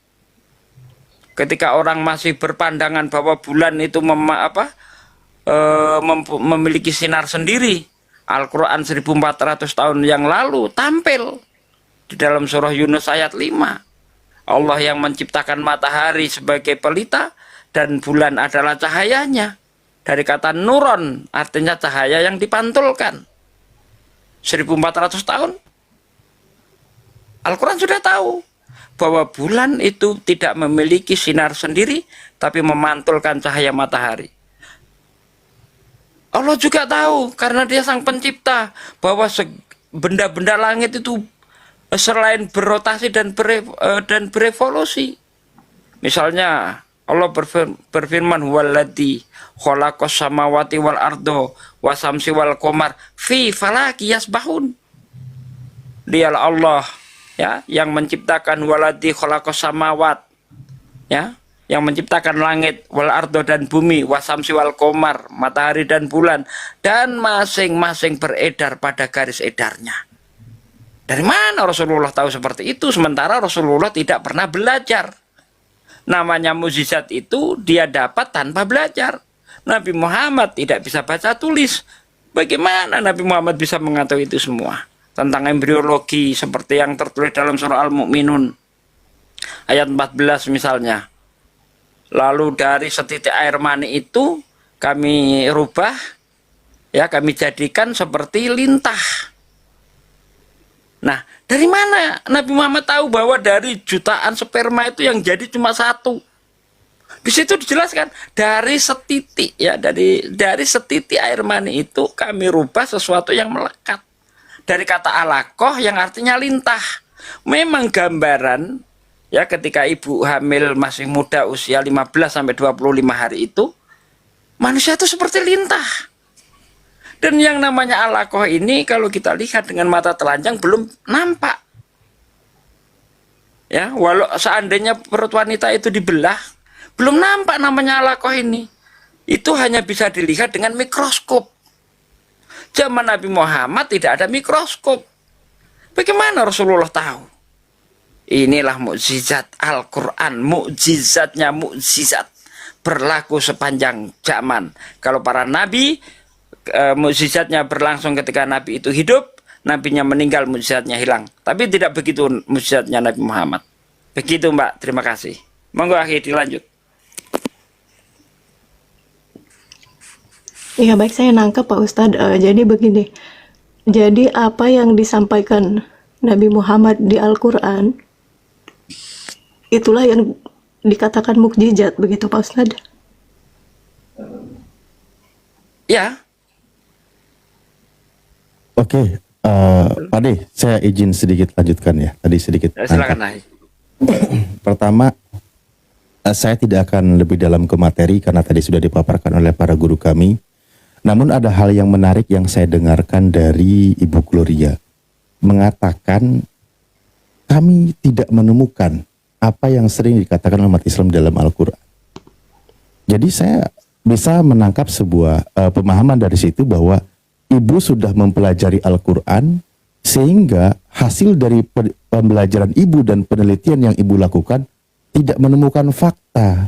Ketika orang masih berpandangan bahwa bulan itu memiliki sinar sendiri, Al-Quran 1400 tahun yang lalu tampil di dalam surah Yunus ayat 5. Allah yang menciptakan matahari sebagai pelita dan bulan adalah cahayanya. Dari kata nuron, artinya cahaya yang dipantulkan. 1400 tahun Al-Quran sudah tahu bahwa bulan itu tidak memiliki sinar sendiri, tapi memantulkan cahaya matahari. Allah juga tahu karena dia sang pencipta bahwa benda-benda langit itu selain berotasi dan berevolusi. Misalnya Allah berfirman, "Huwallazi khalaqas samawati wal ardo wasamsi wal qamar fi falaki yasbahun." Dialah Allah, ya, yang menciptakan, waladzi khalaqas samawat, ya, yang menciptakan langit, wal ardo dan bumi, wasamsi wal qamar, matahari dan bulan, dan masing-masing beredar pada garis edarnya. Dari mana Rasulullah tahu seperti itu sementara Rasulullah tidak pernah belajar? Namanya mukjizat itu dia dapat tanpa belajar. Nabi Muhammad tidak bisa baca tulis. Bagaimana Nabi Muhammad bisa mengetahui itu semua? Tentang embriologi seperti yang tertulis dalam surah Al-Mu'minun ayat 14 misalnya. Lalu dari setitik air mani itu kami rubah, ya, kami jadikan seperti lintah. Nah, dari mana Nabi Muhammad tahu bahwa dari jutaan sperma itu yang jadi cuma satu? Di situ dijelaskan dari setitik, ya, dari setitik air mani itu kami rubah sesuatu yang melekat. Dari kata alaqah yang artinya lintah. Memang gambaran, ya, ketika ibu hamil masih muda usia 15 sampai 25 hari itu manusia itu seperti lintah. Dan yang namanya alaqah ini kalau kita lihat dengan mata telanjang belum nampak. Ya, walau seandainya perut wanita itu dibelah, belum nampak namanya alaqah ini. Itu hanya bisa dilihat dengan mikroskop. Zaman Nabi Muhammad tidak ada mikroskop. Bagaimana Rasulullah tahu? Inilah mukjizat Al-Quran, mukjizatnya mukjizat, berlaku sepanjang zaman. Kalau para nabi, mukjizatnya berlangsung ketika Nabi itu hidup, Nabinya meninggal, mukjizatnya hilang. Tapi tidak begitu mukjizatnya Nabi Muhammad. Begitu Mbak, terima kasih. Monggo akhi dilanjut. Ya baik, saya nangkep Pak Ustadz. Jadi begini, jadi apa yang disampaikan Nabi Muhammad di Al-Quran, itulah yang dikatakan mukjizat, begitu Pak Ustadz? Ya. Oke, Pak De, saya izin sedikit lanjutkan ya. Tadi sedikit. Silakan Nahi. Pertama, saya tidak akan lebih dalam ke materi karena tadi sudah dipaparkan oleh para guru kami. Namun ada hal yang menarik yang saya dengarkan dari Ibu Gloria. Mengatakan kami tidak menemukan apa yang sering dikatakan umat Islam dalam Al-Quran. Jadi saya bisa menangkap sebuah pemahaman dari situ bahwa Ibu sudah mempelajari Al-Quran sehingga hasil dari pembelajaran Ibu dan penelitian yang Ibu lakukan tidak menemukan fakta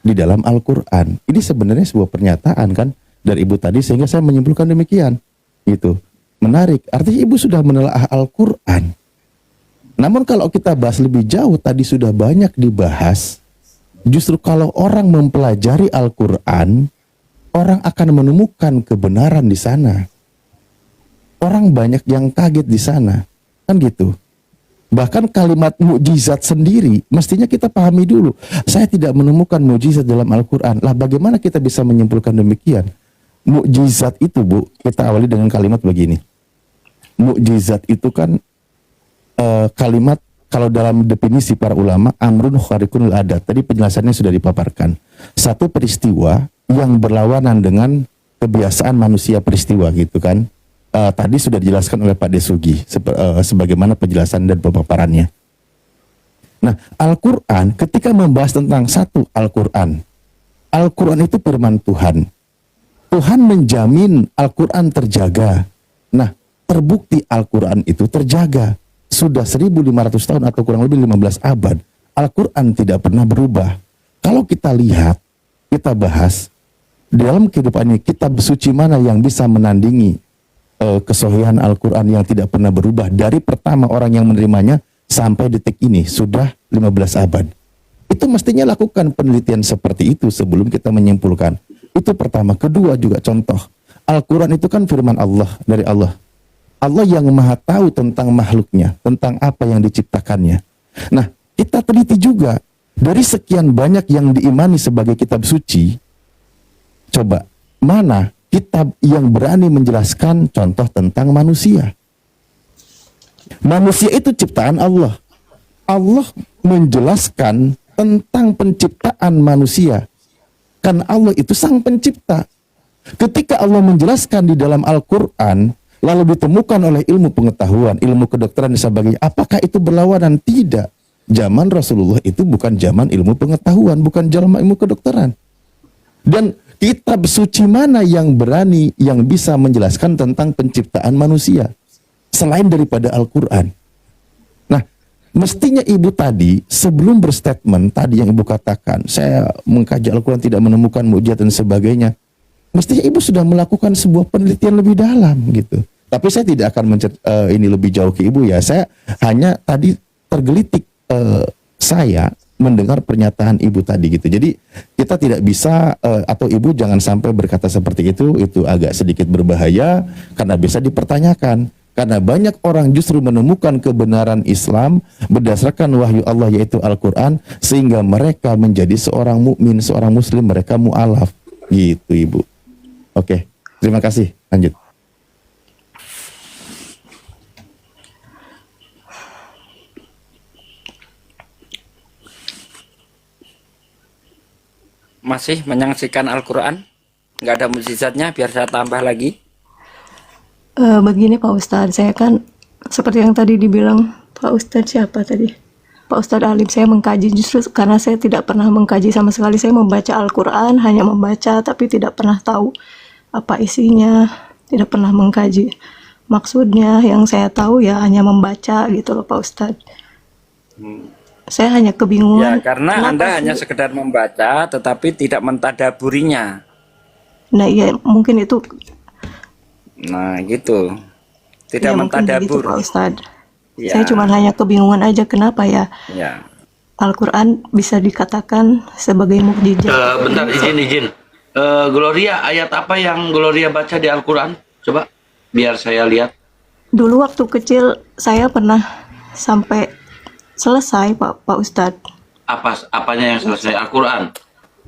di dalam Al-Quran. Ini sebenarnya sebuah pernyataan kan dari Ibu tadi, sehingga saya menyimpulkan demikian. Gitu. Menarik, artinya Ibu sudah menelaah Al-Quran. Namun kalau kita bahas lebih jauh, tadi sudah banyak dibahas, justru kalau orang mempelajari Al-Quran, orang akan menemukan kebenaran di sana. Orang banyak yang kaget di sana. Kan gitu. Bahkan kalimat mukjizat sendiri, mestinya kita pahami dulu. Saya tidak menemukan mukjizat dalam Al-Quran. Lah bagaimana kita bisa menyimpulkan demikian? Mukjizat itu, Bu, kita awali dengan kalimat begini. Mukjizat itu kan kalimat, kalau dalam definisi para ulama, amrun khariqul adat. Tadi penjelasannya sudah dipaparkan. Satu peristiwa yang berlawanan dengan kebiasaan manusia peristiwa gitu kan. Tadi sudah dijelaskan oleh Pak Desugi sebagaimana penjelasan dan pemaparannya. Nah, Al-Quran ketika membahas tentang satu Al-Quran itu firman Tuhan. Tuhan menjamin Al-Quran terjaga. Nah, terbukti Al-Quran itu terjaga. Sudah 1500 tahun atau kurang lebih 15 abad. Al-Quran tidak pernah berubah. Kalau kita lihat, kita bahas, dalam kehidupan ini kitab suci mana yang bisa menandingi kesohihan Al-Quran yang tidak pernah berubah dari pertama orang yang menerimanya sampai detik ini sudah 15 abad. Itu mestinya lakukan penelitian seperti itu sebelum kita menyimpulkan. Itu pertama. Kedua juga contoh, Al-Quran itu kan firman Allah dari Allah. Allah yang maha tahu tentang makhluknya, tentang apa yang diciptakannya. Nah, kita teliti juga dari sekian banyak yang diimani sebagai kitab suci. Coba, mana kitab yang berani menjelaskan contoh tentang manusia? Manusia itu ciptaan Allah. Allah menjelaskan tentang penciptaan manusia. Kan Allah itu sang pencipta. Ketika Allah menjelaskan di dalam Al-Quran, lalu ditemukan oleh ilmu pengetahuan, ilmu kedokteran dan sebagainya, apakah itu berlawanan? Tidak. Zaman Rasulullah itu bukan zaman ilmu pengetahuan, bukan zaman ilmu kedokteran. Dan kitab suci mana yang berani, yang bisa menjelaskan tentang penciptaan manusia selain daripada Al-Quran? Nah, mestinya ibu tadi sebelum berstatement tadi yang ibu katakan, saya mengkaji Al-Quran tidak menemukan mukjizat dan sebagainya, mestinya ibu sudah melakukan sebuah penelitian lebih dalam gitu. Tapi saya tidak akan ini lebih jauh ke ibu ya. Saya hanya tadi tergelitik saya mendengar pernyataan ibu tadi gitu. Jadi kita tidak bisa atau ibu jangan sampai berkata seperti itu agak sedikit berbahaya karena bisa dipertanyakan. Karena banyak orang justru menemukan kebenaran Islam berdasarkan wahyu Allah yaitu Al-Quran, sehingga mereka menjadi seorang mukmin, seorang muslim, mereka mu'alaf. Gitu ibu. Oke, terima kasih. Lanjut. Masih menyaksikan Al-Quran? Nggak ada mukjizatnya, biar saya tambah lagi. Begini Pak Ustadz, saya kan seperti yang tadi dibilang Pak Ustadz siapa tadi? Pak Ustadz Alim, saya mengkaji justru karena saya tidak pernah mengkaji sama sekali. Saya membaca Al-Quran, hanya membaca tapi tidak pernah tahu apa isinya, tidak pernah mengkaji maksudnya. Yang saya tahu ya hanya membaca gitu loh Pak Ustadz. Saya hanya Ya, kebingungan. karena kenapa Anda sih? hanya sekedar membaca, tetapi tidak mentadaburinya. Nah iya mungkin itu, Nah, gitu. Tidak ya mungkin begitu mentadabur. Pak Ustadz. Ya, Saya cuma hanya kebingungan aja kenapa ya ya. Al-Quran bisa dikatakan sebagai mukjizat. Bentar, izin. Gloria, ayat apa yang Gloria baca di Al-Quran? Coba, biar saya lihat. Dulu waktu kecil saya pernah sampai selesai Pak Ustadz. Apanya yang selesai Al-Quran?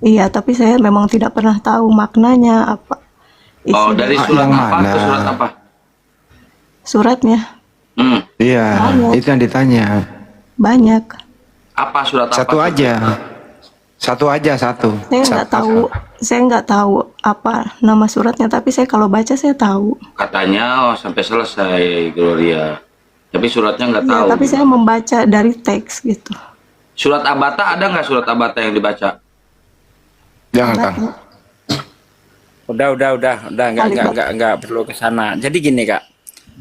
Iya, tapi saya memang tidak pernah tahu maknanya apa. Oh, Isi dari dari surat yang apa mana? ke surat apa? suratnya Iya, Banyak. itu yang ditanya. banyak. Apa surat apa? Satu aja. Satu. Saya nggak tahu apa nama suratnya, tapi saya kalau baca saya tahu. Katanya sampai selesai Gloria. Tapi suratnya nggak Iya, tahu. tapi saya membaca dari teks gitu. Surat Abata ada nggak surat Abata yang dibaca? Jangan, Kang. Udah, nggak perlu ke sana. Jadi gini, Kak.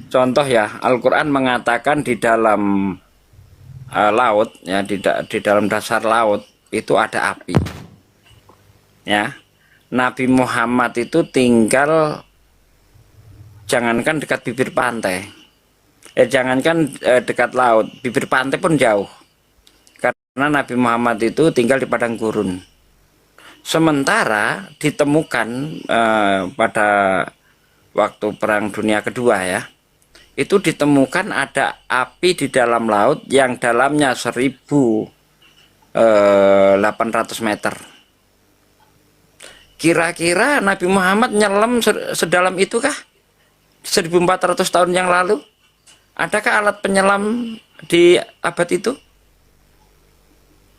Contoh ya, Al-Quran mengatakan di dalam laut, ya di dalam dasar laut itu ada api. Ya, Nabi Muhammad itu tinggal jangankan dekat bibir pantai, jangankan dekat laut, bibir pantai pun jauh. Karena Nabi Muhammad itu tinggal di padang gurun. Sementara ditemukan pada waktu Perang Dunia Kedua ya, itu ditemukan ada api di dalam laut yang dalamnya 1.800 meter. Kira-kira Nabi Muhammad nyelam sedalam itu kah? 1.400 tahun yang lalu? Adakah alat penyelam di abad itu?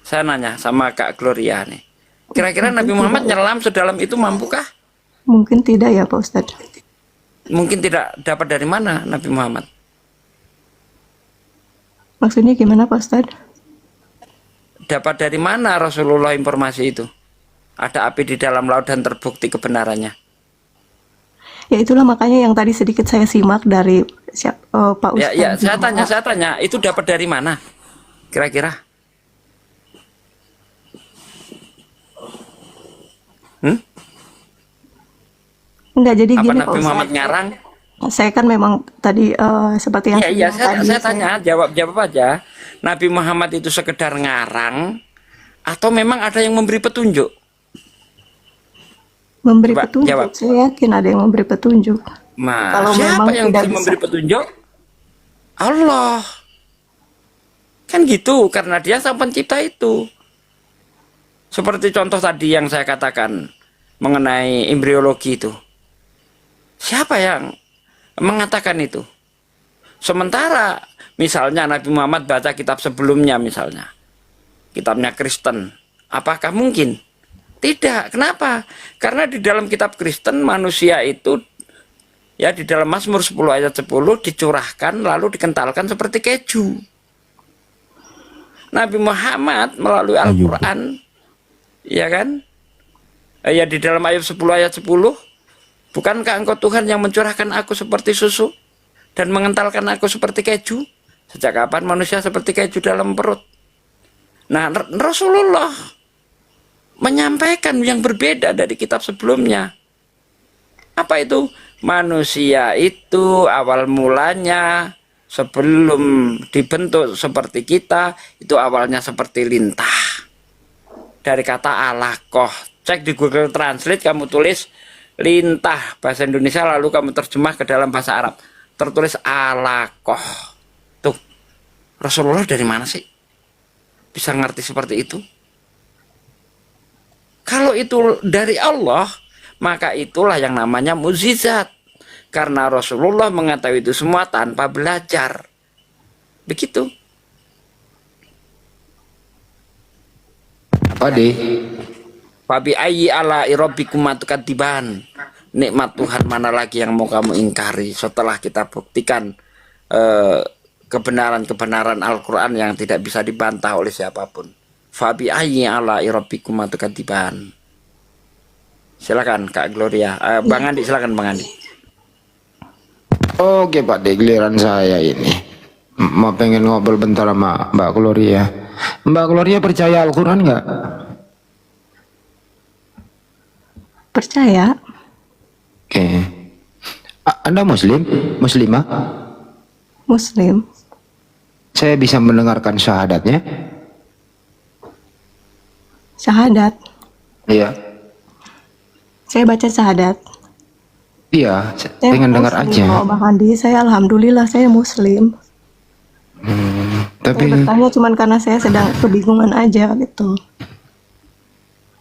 Saya nanya sama Kak Gloria nih. Kira-kira Nabi Muhammad nyelam sedalam itu mampukah? Mungkin tidak ya Pak Ustadz. Mungkin tidak. Dapat dari mana Nabi Muhammad? Maksudnya gimana Pak Ustadz? Dapat dari mana Rasulullah informasi itu? Ada api di dalam laut dan terbukti kebenarannya. Ya itulah makanya yang tadi sedikit saya simak dari Pak Ustadz. Ya, saya tanya, itu dapat dari mana? Kira-kira? Enggak, jadi Apa gini Pak Nabi Muhammad Ustadz. ngarang? Saya kan memang tadi seperti yang Iya, tadi saya tanya, jawab aja. Nabi Muhammad itu sekedar ngarang atau memang ada yang memberi petunjuk? memberi Coba, petunjuk. jawab. Saya yakin ada yang memberi petunjuk. Nah, Kalau siapa memang yang tidak bisa bisa. memberi petunjuk? Allah. Kan gitu, karena dia sang pencipta itu. Seperti contoh tadi yang saya katakan mengenai embriologi itu. Siapa yang mengatakan itu? Sementara misalnya Nabi Muhammad baca kitab sebelumnya misalnya. kitabnya Kristen. Apakah mungkin? Tidak. Kenapa? Karena di dalam kitab Kristen manusia itu ya di dalam Mazmur 10 ayat 10 dicurahkan lalu dikentalkan seperti keju. Nabi Muhammad melalui Al-Quran, ya kan? Ya di dalam ayat 10 ayat 10, bukankah engkau Tuhan yang mencurahkan aku seperti susu dan mengentalkan aku seperti keju? Sejak kapan manusia seperti keju dalam perut? Nah, Rasulullah menyampaikan yang berbeda dari kitab sebelumnya. Apa itu? Manusia itu awal mulanya sebelum dibentuk seperti kita, itu awalnya seperti lintah. Dari kata alaqah. Cek di Google Translate, kamu tulis lintah bahasa Indonesia, lalu kamu terjemah ke dalam bahasa Arab. Tertulis alaqah. Tuh, Rasulullah dari mana sih bisa ngerti seperti itu? Kalau itu dari Allah, maka itulah yang namanya mukjizat. Karena Rasulullah mengetahui itu semua tanpa belajar. Begitu. Apa deh? Fabi ayyi ala rabbikum tukadziban. Nikmat Tuhan mana lagi yang mau kamu ingkari setelah kita buktikan kebenaran-kebenaran Al-Quran yang tidak bisa dibantah oleh siapapun. Fabi ayyi ala rabbikum tukadziban. Silakan Kak Gloria. Bang Andi, silakan Bang Andi. Oke Pak De, giliran saya ini. Mau pengen ngobrol bentar sama Mbak Gloria. Mbak Gloria percaya Al-Quran nggak? Percaya? Oke. Anda Muslim? Muslimah? Muslim. Saya bisa mendengarkan syahadatnya? Syahadat. Iya. Saya baca syahadat. Iya, Saya pengen dengar Muslim, aja. kok, Bang Andi. Saya alhamdulillah saya Muslim. Tapi Saya bertanya cuman karena saya sedang kebingungan aja gitu.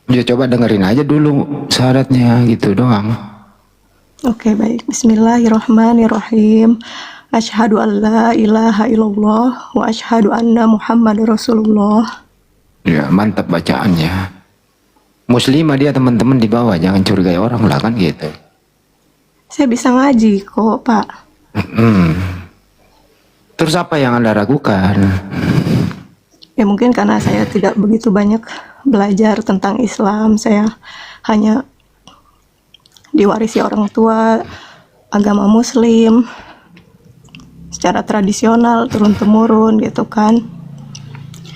ya coba dengerin aja dulu syahadatnya gitu doang. Oke, baik. Bismillahirrahmanirrahim. Asyhadu an la ilaha illallah wa asyhadu anna Muhammad Rasulullah. Ya mantap bacaannya. Muslimah dia teman-teman di bawah, jangan curigai orang lah kan gitu. Saya bisa ngaji kok, Pak. Terus apa yang Anda ragukan? Ya mungkin karena saya tidak begitu banyak belajar tentang Islam. Saya hanya diwarisi orang tua agama Muslim secara tradisional turun-temurun gitu kan.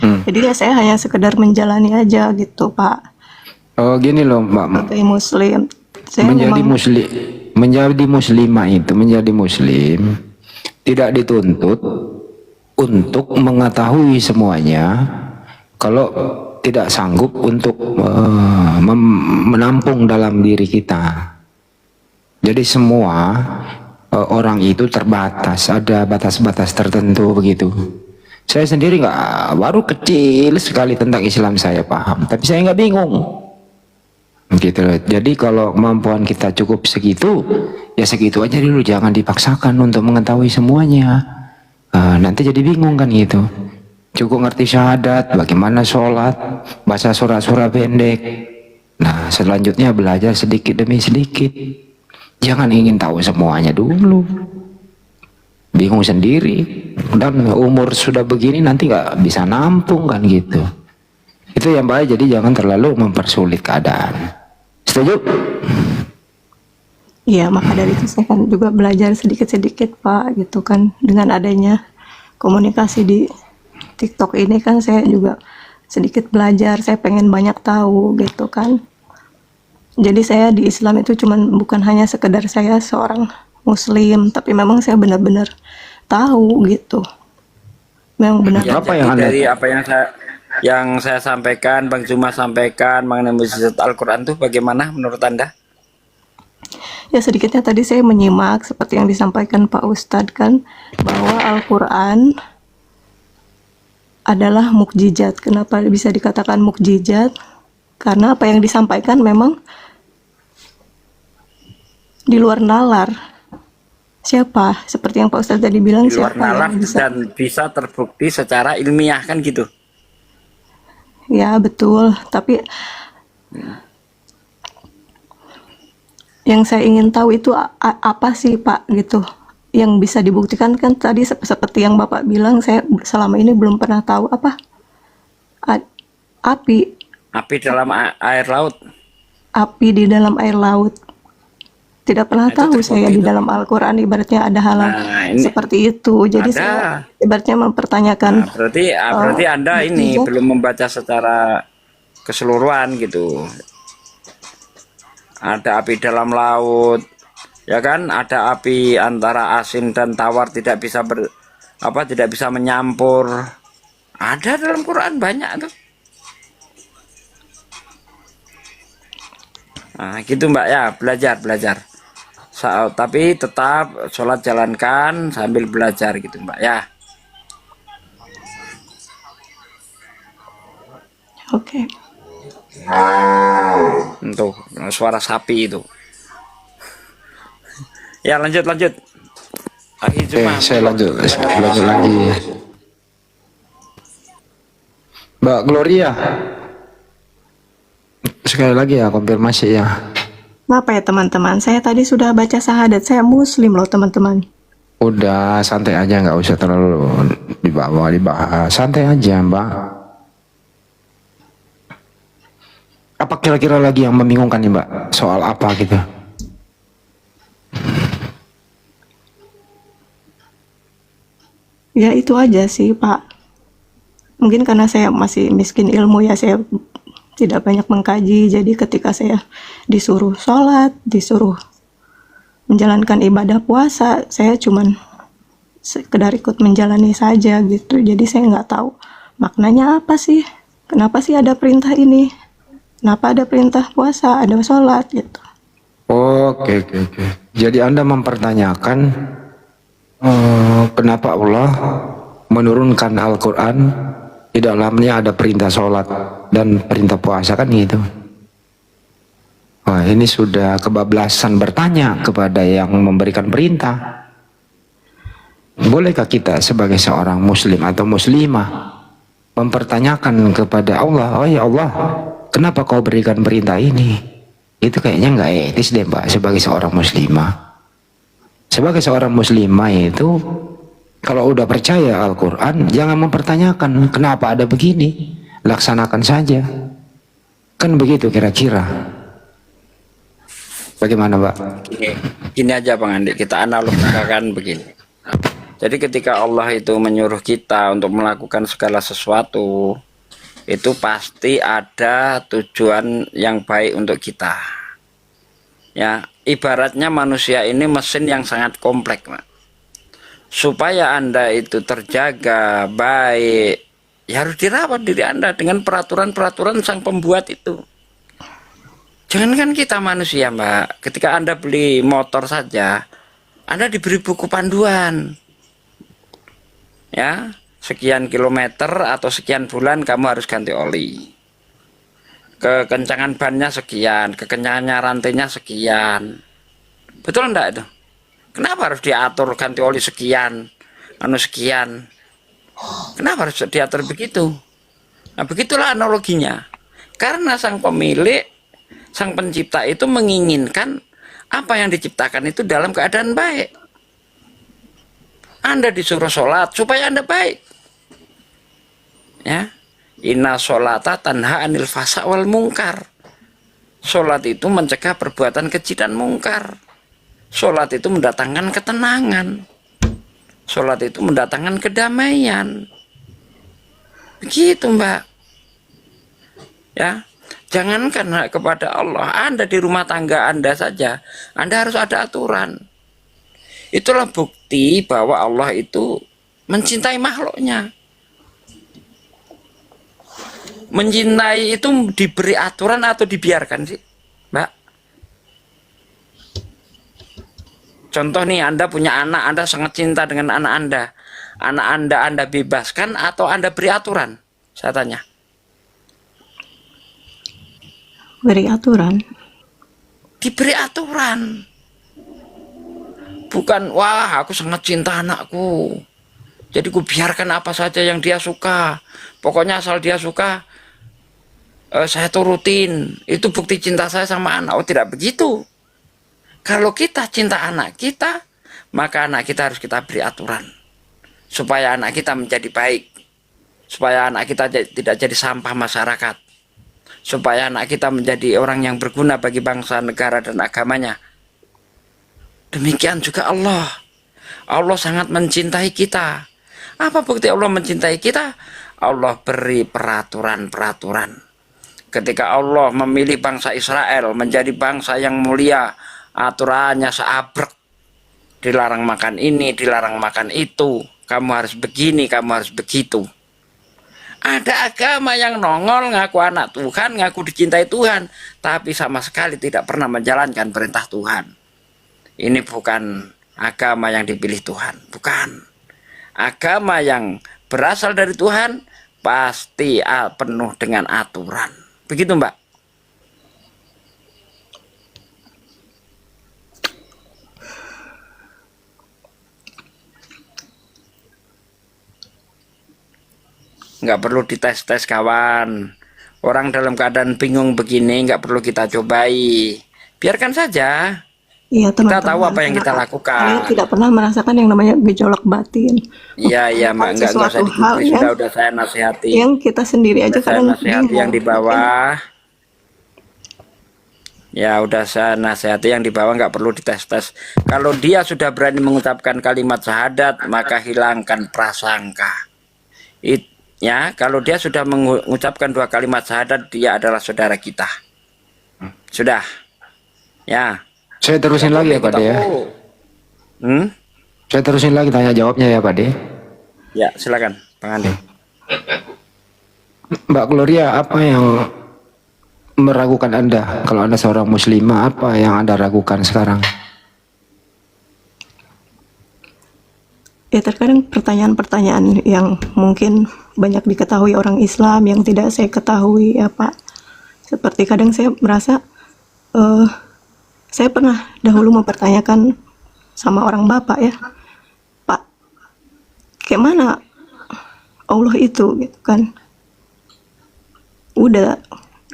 Jadi ya saya hanya sekedar menjalani aja gitu, Pak. Oh gini loh Mbak, Sebagai Muslim, saya menjadi memang menjadi muslimah itu, menjadi muslim tidak dituntut untuk mengetahui semuanya kalau tidak sanggup untuk menampung dalam diri kita. Jadi semua orang itu terbatas, ada batas-batas tertentu begitu. Saya sendiri baru kecil sekali tentang Islam saya paham, tapi saya nggak bingung. Gitu loh. Jadi kalau kemampuan kita cukup segitu, ya segitu aja dulu, jangan dipaksakan untuk mengetahui semuanya. Nanti jadi bingung kan gitu. Cukup ngerti syahadat, bagaimana sholat, baca surah-surah pendek. Nah selanjutnya belajar sedikit demi sedikit. Jangan ingin tahu semuanya dulu. Bingung sendiri. Dan umur sudah begini nanti nggak bisa nampung kan gitu. Itu yang baik, jadi jangan terlalu mempersulit keadaan. Setuju? Iya, maka dari itu saya kan juga belajar sedikit-sedikit, Pak, gitu kan. Dengan adanya komunikasi di TikTok ini kan saya juga sedikit belajar, saya pengen banyak tahu gitu kan. Jadi saya di Islam itu bukan hanya sekedar saya seorang Muslim, tapi memang saya benar-benar tahu gitu. Memang benar. Ya, Apa yang Anda- dari apa yang saya sampaikan, Bang Juma sampaikan mengenai mukjizat Al-Quran itu bagaimana menurut Anda? Ya sedikitnya tadi saya menyimak seperti yang disampaikan Pak Ustadz kan, bahwa Al-Quran adalah mukjizat. Kenapa bisa dikatakan mukjizat? Karena apa yang disampaikan memang di luar nalar. Siapa? Seperti yang Pak Ustadz tadi bilang, Di luar siapa nalar yang bisa? dan bisa terbukti secara ilmiah kan gitu. Ya betul, tapi yang saya ingin tahu itu apa sih Pak gitu, yang bisa dibuktikan. Kan tadi seperti yang Bapak bilang, saya selama ini belum pernah tahu apa api Api dalam air laut. api di dalam air laut. Tidak pernah Nah, itu tahu saya terbukti di itu. dalam Al-Quran ibaratnya ada hal Nah, ini seperti itu. Jadi saya ada. ibaratnya mempertanyakan Nah, berarti Anda ini mukjizat. belum membaca secara keseluruhan gitu. Ada api dalam laut, ya kan? Ada api antara asin dan tawar tidak bisa tidak bisa menyampur. Ada dalam Quran banyak tuh. Nah, gitu Mbak ya, belajar. Tapi tetap sholat jalankan sambil belajar gitu Mbak ya. Oke. Tuh, suara sapi itu. Ya, lanjut. Akhir Jumat. Saya lanjut lagi. Mbak Gloria, sekali lagi ya konfirmasi ya. Apa ya teman-teman? Saya tadi sudah baca syahadat. Saya Muslim loh teman-teman. Udah santai aja, nggak usah terlalu dibahas. Santai aja Mbak. Apa kira-kira lagi yang membingungkan nih Mbak? Soal apa gitu? Ya itu aja sih Pak. Mungkin karena saya masih miskin ilmu ya, saya tidak banyak mengkaji. Jadi ketika saya disuruh sholat, disuruh menjalankan ibadah puasa, saya cuman sekedar ikut menjalani saja gitu. Jadi saya nggak tahu maknanya apa sih. Kenapa sih ada perintah ini? Kenapa ada perintah puasa, ada sholat gitu. Oke. Jadi Anda mempertanyakan kenapa Allah menurunkan Al-Quran, di dalamnya ada perintah sholat dan perintah puasa, kan gitu. Wah, ini sudah kebablasan bertanya kepada yang memberikan perintah. Bolehkah kita sebagai seorang muslim atau muslimah mempertanyakan kepada Allah, oh ya Allah, kenapa kau berikan perintah ini? Itu kayaknya nggak etis deh Mbak, sebagai seorang muslimah. Sebagai seorang muslimah itu, kalau udah percaya Al-Quran, jangan mempertanyakan kenapa ada begini, laksanakan saja. Kan begitu kira-kira. Bagaimana Mbak? Gini aja Bang Andi, kita analogikan begini. Jadi ketika Allah itu menyuruh kita untuk melakukan segala sesuatu, itu pasti ada tujuan yang baik untuk kita. Ya, ibaratnya manusia ini mesin yang sangat kompleks, Pak. Supaya Anda itu terjaga baik, ya harus dirawat diri Anda dengan peraturan-peraturan sang pembuat itu. Jangankan kita manusia, Mbak, ketika Anda beli motor saja, Anda diberi buku panduan. Ya, sekian kilometer atau sekian bulan kamu harus ganti oli. Kekencangan bannya sekian, kekencangannya rantainya sekian. Betul enggak itu? Kenapa harus diatur ganti oli sekian, sekian? Kenapa harus diatur begitu? Nah, begitulah analoginya. Karena sang pemilik, sang pencipta itu menginginkan apa yang diciptakan itu dalam keadaan baik. Anda disuruh sholat supaya Anda baik. Ya, inna sholata tanha anil fasa wal mungkar. Sholat itu mencegah perbuatan keji dan mungkar. Sholat itu mendatangkan ketenangan. Sholat itu mendatangkan kedamaian. Begitu Mbak. Ya, jangankan kepada Allah, Anda di rumah tangga Anda saja, Anda harus ada aturan. Itulah bukti bahwa Allah itu mencintai makhluknya. Mencintai itu diberi aturan atau dibiarkan sih, Mbak? Contoh nih, Anda punya anak, Anda sangat cinta dengan anak Anda. Anak Anda bebaskan atau Anda beri aturan? Saya tanya. Beri aturan. Diberi aturan. Bukan, wah aku sangat cinta anakku, jadi ku biarkan apa saja yang dia suka. Pokoknya asal dia suka, saya turutin, itu bukti cinta saya sama anak. Oh, tidak begitu. Kalau kita cinta anak kita, maka anak kita harus kita beri aturan supaya anak kita menjadi baik, supaya anak kita tidak jadi sampah masyarakat, supaya anak kita menjadi orang yang berguna bagi bangsa, negara, dan agamanya. Demikian juga Allah. Allah sangat mencintai kita. Apa bukti Allah mencintai kita? Allah beri peraturan-peraturan. Ketika Allah memilih bangsa Israel menjadi bangsa yang mulia, aturannya seabrek. Dilarang makan ini, dilarang makan itu. Kamu harus begini, kamu harus begitu. Ada agama yang nongol, ngaku anak Tuhan, ngaku dicintai Tuhan, tapi sama sekali tidak pernah menjalankan perintah Tuhan. Ini bukan agama yang dipilih Tuhan, bukan. Agama yang berasal dari Tuhan pasti penuh dengan aturan. Begitu, Mbak. Nggak perlu dites-tes, kawan. Orang dalam keadaan bingung begini nggak perlu kita cobai. Biarkan saja. Iya, Kita teman-teman. tahu apa yang kita Saya lakukan. tidak pernah merasakan yang namanya gejolak batin. Iya, Mbak, nggak usah Sesuatu hal digubris. yang Udah saya nasihati. yang kita sendiri aja Udah saya kadang nasihati yang di bingung. bawah. Ya, udah saya nasihati yang di bawah, nggak perlu dites-tes. Kalau dia sudah berani mengucapkan kalimat syahadat, maka hilangkan prasangka. Ya, kalau dia sudah mengucapkan 2 kalimat syahadat, dia adalah saudara kita. Sudah. Ya. Saya terusin lagi ya Pak De ya. Saya terusin lagi tanya jawabnya ya Pak De. Ya, silakan, Bang Andi. Mbak Gloria, apa yang meragukan Anda? Kalau Anda seorang muslimah, apa yang Anda ragukan sekarang? Ya, terkadang pertanyaan-pertanyaan yang mungkin banyak diketahui orang Islam yang tidak saya ketahui ya Pak. Seperti kadang saya merasa saya pernah dahulu mempertanyakan sama orang bapak ya, Pak, kayak mana Allah itu gitu kan? Udah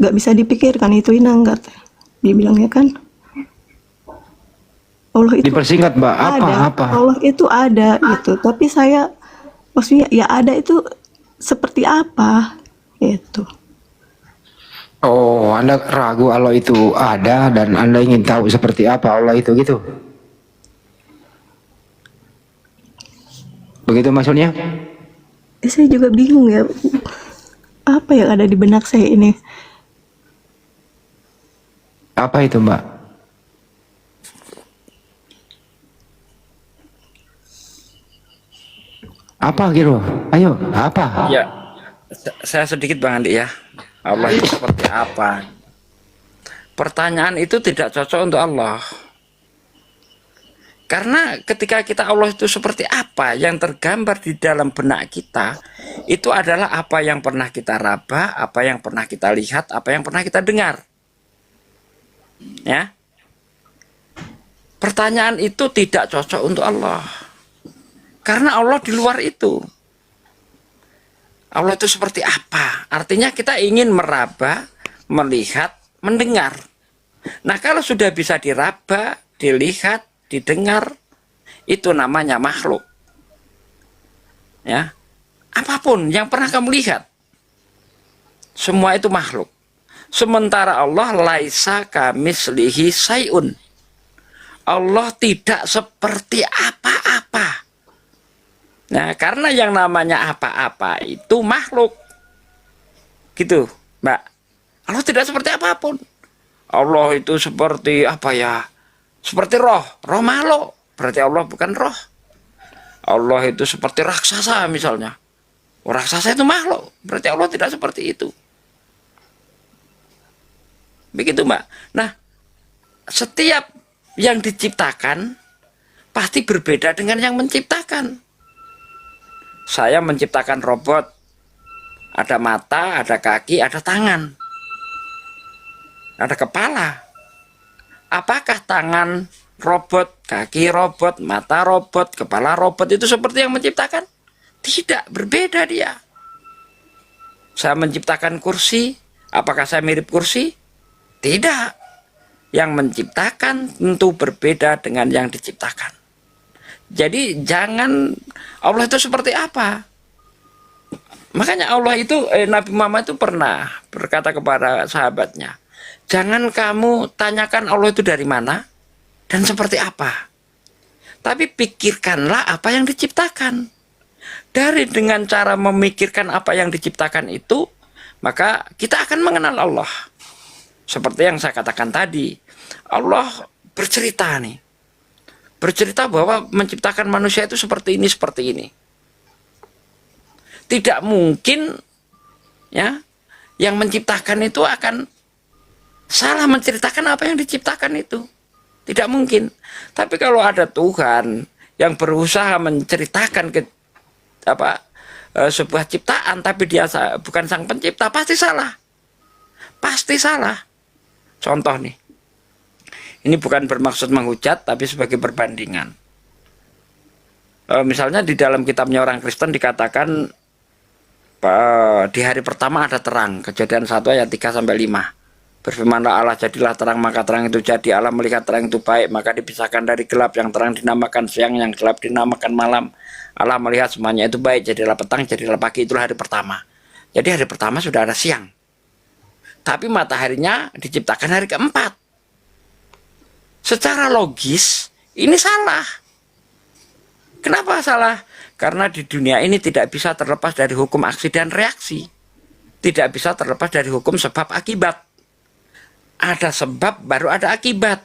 gak bisa dipikirkan, itu inanggat. Dia bilangnya kan, Allah itu Dipersingkat Mbak, ada, apa? Allah itu ada gitu. Tapi saya maksudnya ya ada itu seperti apa gitu. Oh, Anda ragu Allah itu ada dan Anda ingin tahu seperti apa Allah itu gitu. Begitu maksudnya? Saya juga bingung ya, apa yang ada di benak saya ini. Apa itu Mbak? Apa gitu? Ayo, apa? Ya, saya sedikit Bang Andi ya. Allah itu seperti apa? Pertanyaan itu tidak cocok untuk Allah. Karena ketika kita Allah itu seperti apa, yang tergambar di dalam benak kita, itu adalah apa yang pernah kita raba, apa yang pernah kita lihat, apa yang pernah kita dengar. Ya. Pertanyaan itu tidak cocok untuk Allah. Karena Allah di luar itu. Allah itu seperti apa? Artinya kita ingin meraba, melihat, mendengar. Nah, kalau sudah bisa diraba, dilihat, didengar, itu namanya makhluk. Ya. Apapun yang pernah kamu lihat, semua itu makhluk. Sementara Allah laisa kamislihi sayun. Allah tidak seperti apa-apa. Nah, karena yang namanya apa-apa itu makhluk. Gitu, Mbak. Allah tidak seperti apapun. Allah itu seperti apa ya? Seperti roh makhluk. Berarti Allah bukan roh. Allah itu seperti raksasa misalnya. Raksasa itu makhluk. Berarti Allah tidak seperti itu. Begitu, Mbak. Nah, setiap yang diciptakan pasti berbeda dengan yang menciptakan. Saya menciptakan robot. Ada mata, ada kaki, ada tangan. Ada kepala. Apakah tangan robot, kaki robot, mata robot, kepala robot itu seperti yang menciptakan? Tidak, berbeda dia. Saya menciptakan kursi, Apakah saya mirip kursi? Tidak. Yang menciptakan tentu berbeda dengan yang diciptakan. Jadi jangan, Allah itu seperti apa? Makanya Allah itu, Nabi Muhammad itu pernah berkata kepada sahabatnya, jangan kamu tanyakan Allah itu dari mana dan seperti apa. Tapi pikirkanlah apa yang diciptakan. Dari dengan cara memikirkan apa yang diciptakan itu, maka kita akan mengenal Allah. Seperti yang saya katakan tadi, Allah bercerita nih. Bercerita bahwa menciptakan manusia itu seperti ini, seperti ini. Tidak mungkin ya yang menciptakan itu akan salah menceritakan apa yang diciptakan itu. Tidak mungkin. Tapi kalau ada Tuhan yang berusaha menceritakan sebuah ciptaan tapi dia bukan sang pencipta, pasti salah. Pasti salah. Contoh nih. Ini bukan bermaksud menghujat tapi sebagai perbandingan. Misalnya di dalam kitabnya orang Kristen dikatakan di hari pertama ada terang. Kejadian 1 ayat 3-5. Berfirmanlah Allah, jadilah terang, maka terang itu jadi. Allah melihat terang itu baik, maka dipisahkan dari gelap. Yang terang dinamakan siang, yang gelap dinamakan malam. Allah melihat semuanya itu baik, jadilah petang, jadilah pagi. Itulah hari pertama. Jadi hari pertama sudah ada siang. Tapi mataharinya diciptakan hari keempat. Secara logis ini salah. Kenapa salah? Karena di dunia ini tidak bisa terlepas dari hukum aksi dan reaksi. Tidak bisa terlepas dari hukum sebab akibat. Ada sebab baru ada akibat.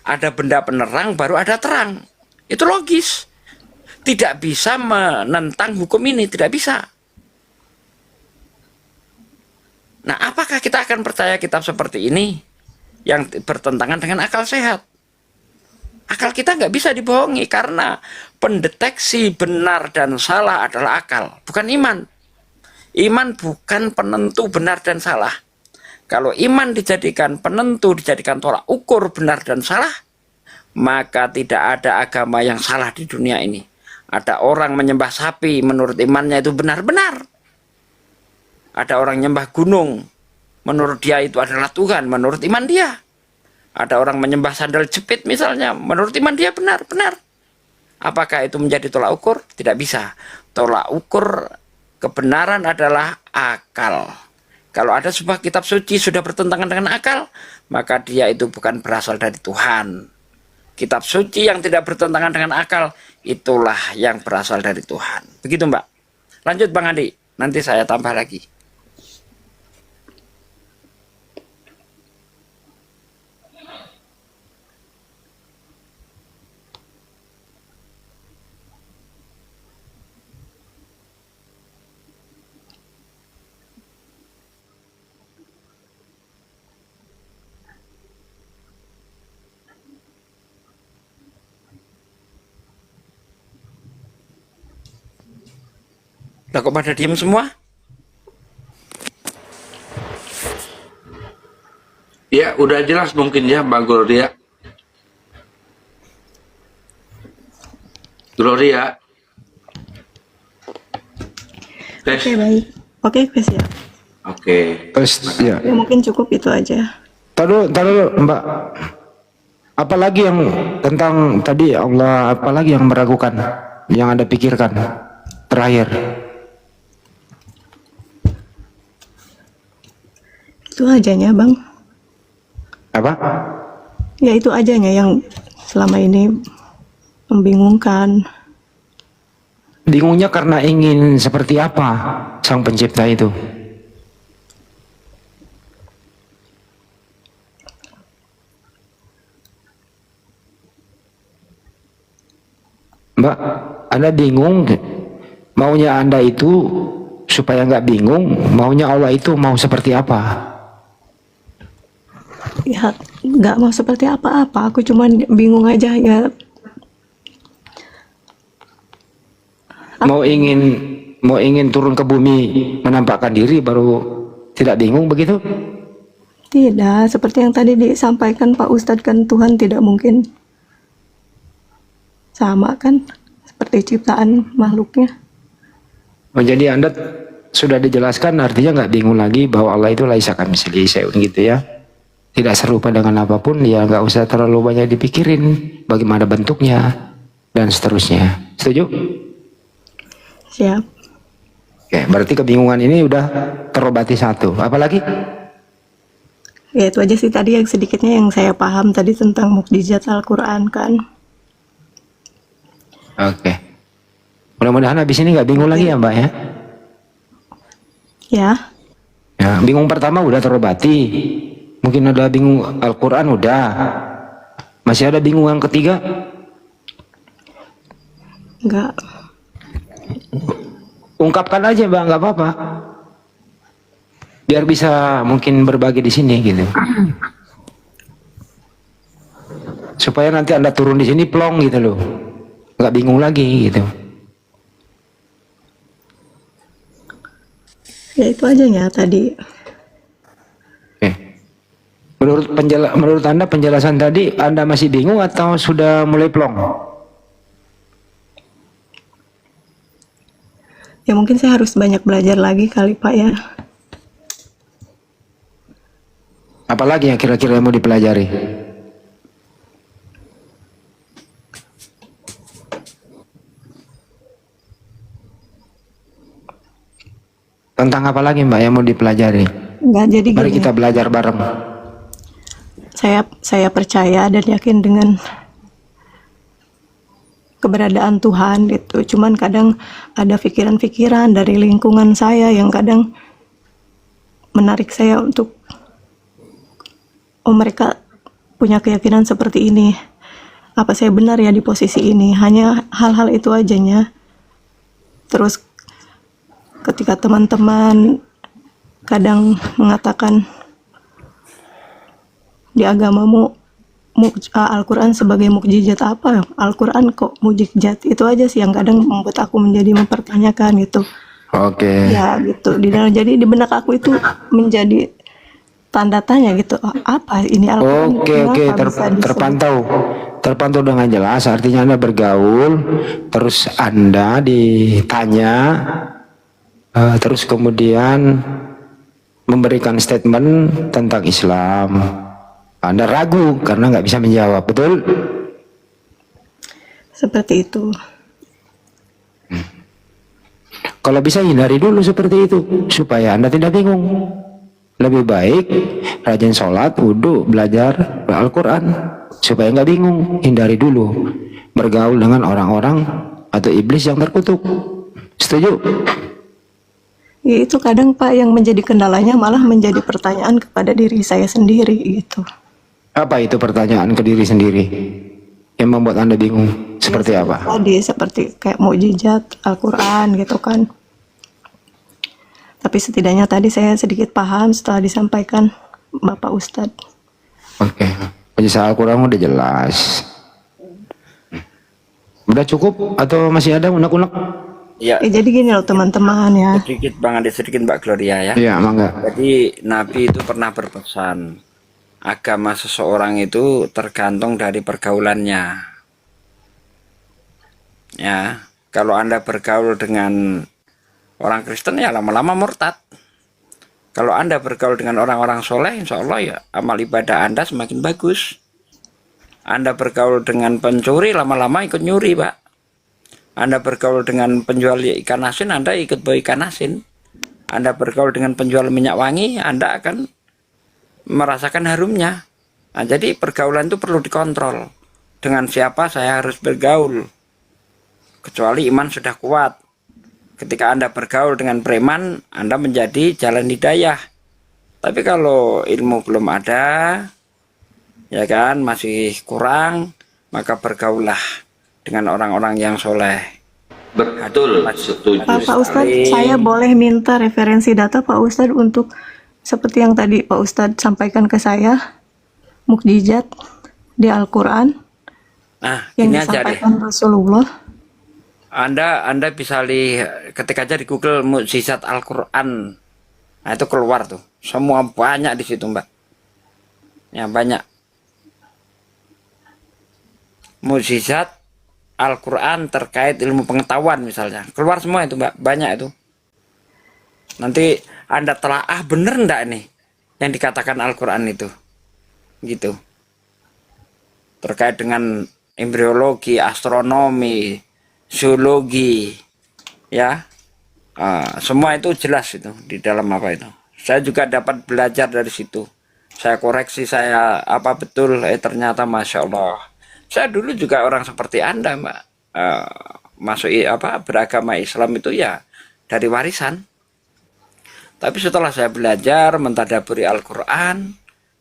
Ada benda penerang baru ada terang. Itu logis. Tidak bisa menentang hukum ini, tidak bisa. Nah, apakah kita akan percaya kitab seperti ini yang bertentangan dengan akal sehat? Akal kita nggak bisa dibohongi karena pendeteksi benar dan salah adalah akal, bukan iman. Iman bukan penentu benar dan salah. Kalau iman dijadikan penentu, dijadikan tolak ukur benar dan salah, maka tidak ada agama yang salah di dunia ini. Ada orang menyembah sapi menurut imannya itu benar-benar. Ada orang menyembah gunung, menurut dia itu adalah Tuhan, menurut iman dia. Ada orang menyembah sandal jepit misalnya, menurut iman dia benar-benar. Apakah itu menjadi tolak ukur? Tidak bisa. Tolak ukur kebenaran adalah akal. Kalau ada sebuah kitab suci sudah bertentangan dengan akal, maka dia itu bukan berasal dari Tuhan. Kitab suci yang tidak bertentangan dengan akal, itulah yang berasal dari Tuhan. Begitu Mbak. Lanjut Bang Andi, nanti saya tambah lagi. Lah kok pada diem semua? Ya, udah jelas mungkin ya, Mbak Gloria. Gloria. Tes. Oke, baik. Oke, Chris ya. Oke. Terus ya. Ya mungkin cukup itu aja. Taruh Mbak. Apalagi yang tentang tadi Allah, apalagi yang meragukan, yang Anda pikirkan terakhir? Itu ajanya, Bang. Apa? Ya itu ajanya yang selama ini membingungkan. Bingungnya karena ingin seperti apa sang pencipta itu? Mbak, Anda bingung, maunya Anda itu supaya nggak bingung, maunya Allah itu mau seperti apa? Ya nggak mau seperti apa-apa, aku cuman bingung aja ya. Mau ingin turun ke bumi menampakkan diri baru tidak bingung begitu? Tidak, seperti yang tadi disampaikan Pak Ustadz kan Tuhan tidak mungkin sama kan seperti ciptaan makhluknya. Oh, jadi Anda sudah dijelaskan, artinya nggak bingung lagi bahwa Allah itu laisa kamitslihi syai'un gitu ya. Tidak serupa dengan apapun, ya nggak usah terlalu banyak dipikirin bagaimana bentuknya dan seterusnya. Setuju? Siap. Oke, berarti kebingungan ini udah terobati satu. Apalagi? Ya itu aja sih tadi yang sedikitnya yang saya paham tadi tentang mukjizat Al-Quran kan. Oke. Mudah-mudahan habis ini nggak bingung lagi ya Mbak ya. Ya, Ya, bingung pertama udah terobati. Mungkin ada bingung Al-Quran udah. Masih ada bingung yang ketiga? enggak. Ungkapkan aja Mbak, nggak apa-apa. Biar bisa mungkin berbagi di sini gitu. Supaya nanti Anda turun di sini plong gitu loh. Nggak bingung lagi gitu. Ya itu aja ya tadi. Oke. Menurut Anda penjelasan tadi Anda masih bingung atau sudah mulai plong? Ya mungkin saya harus banyak belajar lagi kali Pak ya. Apalagi yang kira-kira mau dipelajari? Tentang apa lagi Mbak yang mau dipelajari? Enggak, jadi Mari gini. kita belajar bareng. Saya percaya dan yakin dengan keberadaan Tuhan gitu. Cuman kadang ada pikiran-pikiran dari lingkungan saya yang kadang menarik saya untuk mereka punya keyakinan seperti ini. Apa saya benar ya di posisi ini? Hanya hal-hal itu ajanya. Terus ketika teman-teman kadang mengatakan di agamamu Al-Quran sebagai mukjizat apa? Al-Quran kok mukjizat? Itu aja sih yang kadang membuat aku menjadi mempertanyakan gitu. Oke. Ya gitu. Jadi di benak aku itu menjadi tanda tanya gitu. Oh, apa ini Al-Quran? Oke, Kenapa bisa disebut? terpantau dengan jelas. Artinya Anda bergaul, terus Anda ditanya, terus kemudian memberikan statement tentang Islam. Anda ragu karena nggak bisa menjawab, betul? Seperti itu. Kalau bisa hindari dulu seperti itu supaya Anda tidak bingung. Lebih baik rajin sholat, wudhu, belajar Al-Quran supaya nggak bingung. Hindari dulu bergaul dengan orang-orang atau iblis yang terkutuk. Setuju? Ya itu kadang Pak yang menjadi kendalanya malah menjadi pertanyaan kepada diri saya sendiri gitu. Apa itu pertanyaan ke diri sendiri yang membuat Anda bingung? Seperti apa? Tadi seperti kayak mukjizat Al-Quran gitu kan. Tapi setidaknya tadi saya sedikit paham setelah disampaikan Bapak Ustadz. Oke, penjelasan Al-Quran udah jelas. Udah cukup atau masih ada unek-unek? Ya, Jadi gini loh teman-teman ya. sedikit Bang Ade, sedikit Mbak Gloria ya. Iya, mangga. Jadi Nabi itu pernah berpesan, agama seseorang itu tergantung dari pergaulannya. Ya, kalau Anda bergaul dengan orang Kristen ya lama-lama murtad. Kalau Anda bergaul dengan orang-orang soleh, insya Allah ya amal ibadah Anda semakin bagus. Anda bergaul dengan pencuri, lama-lama ikut nyuri, Pak. Anda bergaul dengan penjual ikan asin, Anda ikut bawa ikan asin. Anda bergaul dengan penjual minyak wangi, Anda akan merasakan harumnya. Nah, jadi pergaulan itu perlu dikontrol. Dengan siapa saya harus bergaul. Kecuali iman sudah kuat. Ketika Anda bergaul dengan preman, Anda menjadi jalan hidayah. Tapi kalau ilmu belum ada, ya kan, masih kurang, maka bergaullah dengan orang-orang yang soleh. Betul, setuju. Pak Ustadz, saya boleh minta referensi data Pak Ustadz untuk seperti yang tadi Pak Ustadz sampaikan ke saya, mukjizat di Al-Quran Nah, yang ini aja deh. disampaikan Rasulullah. Anda bisa lihat ketika aja di Google mukjizat Al-Quran. Nah, itu keluar tuh. Semua banyak di situ, Mbak. Ya, banyak. Mukjizat Al-Quran terkait ilmu pengetahuan misalnya. Keluar semua itu, Mbak. Banyak itu. Nanti Anda telaah bener enggak nih yang dikatakan Al-Quran itu. Gitu. Terkait dengan embriologi, astronomi, zoologi, ya. Semua itu jelas itu di dalam apa itu. Saya juga dapat belajar dari situ. Saya koreksi, saya apa betul, ternyata Masya Allah. Saya dulu juga orang seperti Anda, Mbak. Masuk beragama Islam itu ya dari warisan. Tapi setelah saya belajar mentadaburi Al-Quran,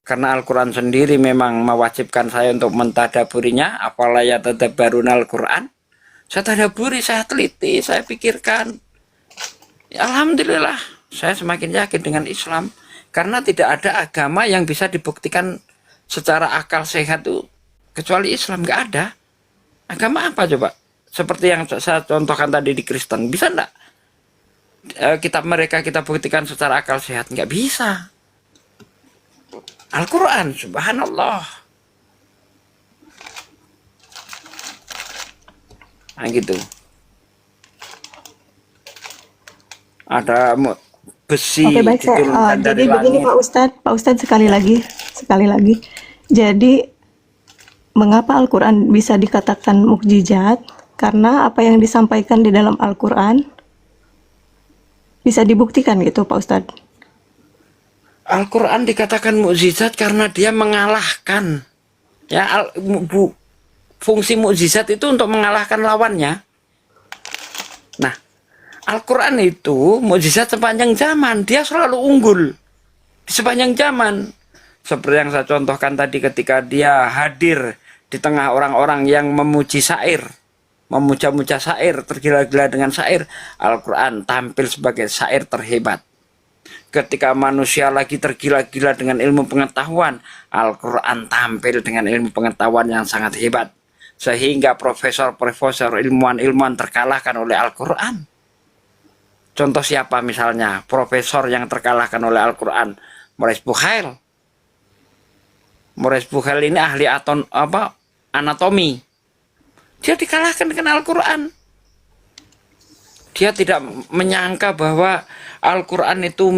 karena Al-Quran sendiri memang mewajibkan saya untuk mentadaburinya, apalagi tadabbaruna Al-Quran, saya tadaburi, saya teliti, saya pikirkan. Ya, alhamdulillah, saya semakin yakin dengan Islam, karena tidak ada agama yang bisa dibuktikan secara akal sehat itu kecuali Islam. Nggak ada. Agama apa coba? Seperti yang saya contohkan tadi di Kristen, bisa enggak kitab mereka kita buktikan secara akal sehat? Nggak bisa. Al-Quran, subhanallah. Nah gitu. Ada besi Oke, baik, saya diturunkan jadi dari begini langit. Pak Ustadz sekali lagi. Jadi mengapa Al-Quran bisa dikatakan mukjizat? Karena apa yang disampaikan di dalam Al-Quran bisa dibuktikan gitu Pak Ustadz. Al-Quran dikatakan mukjizat karena dia mengalahkan. Ya, fungsi mukjizat itu untuk mengalahkan lawannya. Nah, Al-Quran itu mukjizat sepanjang zaman. Dia selalu unggul di sepanjang zaman. Seperti yang saya contohkan tadi ketika dia hadir di tengah orang-orang yang memuji syair, memuja-muja syair, tergila-gila dengan syair, Al-Quran tampil sebagai syair terhebat. Ketika manusia lagi tergila-gila dengan ilmu pengetahuan, Al-Quran tampil dengan ilmu pengetahuan yang sangat hebat. Sehingga profesor-profesor, ilmuwan-ilmuwan terkalahkan oleh Al-Quran. Contoh siapa misalnya? Profesor yang terkalahkan oleh Al-Quran, Maurice Bucaille. Maurice Bucaille ini ahli anatomi. Dia dikalahkan dengan Al-Quran. Dia tidak menyangka bahwa Al-Quran itu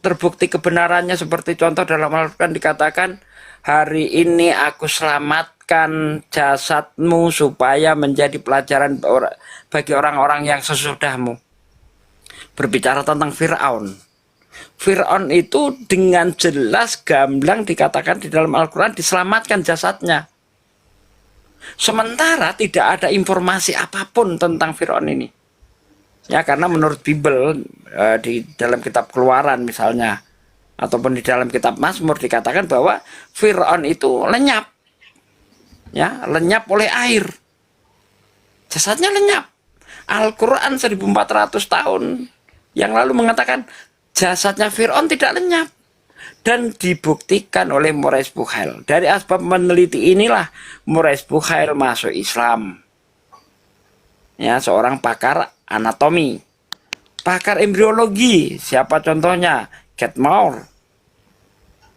terbukti kebenarannya, seperti contoh dalam Al-Quran dikatakan, hari ini aku selamatkan jasadmu supaya menjadi pelajaran bagi orang-orang yang sesudahmu. Berbicara tentang Fir'aun. Fir'aun itu dengan jelas gamblang dikatakan di dalam Al-Quran diselamatkan jasadnya. Sementara tidak ada informasi apapun tentang Fir'aun ini. Ya, karena menurut Bible di dalam kitab Keluaran misalnya, ataupun di dalam kitab Mazmur dikatakan bahwa Fir'aun itu lenyap. Ya, lenyap oleh air. Jasadnya lenyap. Al-Quran 1400 tahun yang lalu mengatakan jasadnya Fir'aun tidak lenyap. Dan dibuktikan oleh Maurice Bucaille. Dari asbab meneliti inilah Maurice Bucaille masuk Islam. Ya, seorang pakar anatomi, pakar embriologi. Siapa contohnya? Kate Moore.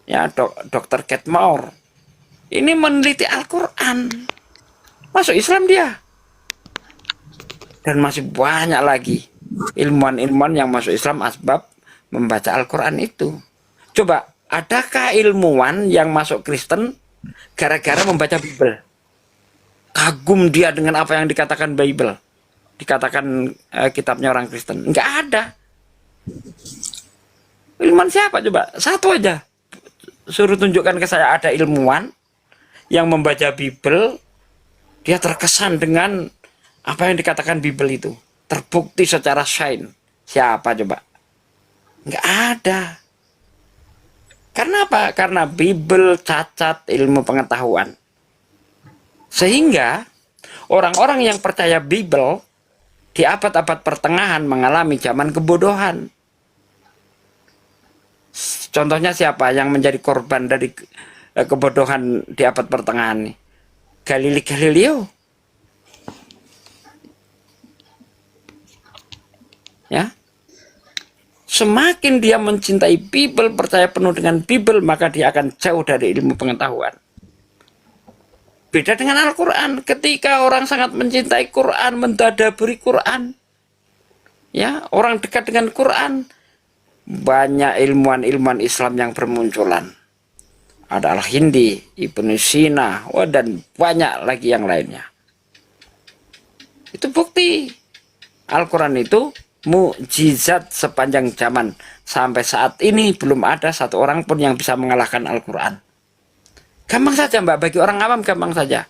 Ya, dokter Kate Moore. Ini meneliti Al-Quran. Masuk Islam dia. Dan masih banyak lagi ilmuwan-ilmuwan yang masuk Islam asbab membaca Al-Quran itu. Coba, adakah ilmuwan yang masuk Kristen gara-gara membaca Bible? Kagum dia dengan apa yang dikatakan Bible, dikatakan kitabnya orang Kristen. Enggak ada. Ilmuwan siapa coba? Satu aja. Suruh tunjukkan ke saya ada ilmuwan yang membaca Bible, dia terkesan dengan apa yang dikatakan Bible itu. Terbukti secara sains. Siapa coba? Enggak ada. Karena apa? Karena Bible cacat ilmu pengetahuan. Sehingga orang-orang yang percaya Bible di abad-abad pertengahan mengalami zaman kebodohan. Contohnya siapa yang menjadi korban dari kebodohan di abad pertengahan ini? Galileo. Ya. Semakin dia mencintai Bible, percaya penuh dengan Bible, maka dia akan jauh dari ilmu pengetahuan. Beda dengan Al-Quran. Ketika orang sangat mencintai Quran, mentadaburi Quran, ya, orang dekat dengan Quran, banyak ilmuwan-ilmuwan Islam yang bermunculan. Ada Al-Hindi, Ibnu Sina, dan banyak lagi yang lainnya. Itu bukti Al-Quran itu mukjizat sepanjang zaman. Sampai saat ini belum ada satu orang pun yang bisa mengalahkan Al-Quran. Gampang saja Mbak, bagi orang awam gampang saja.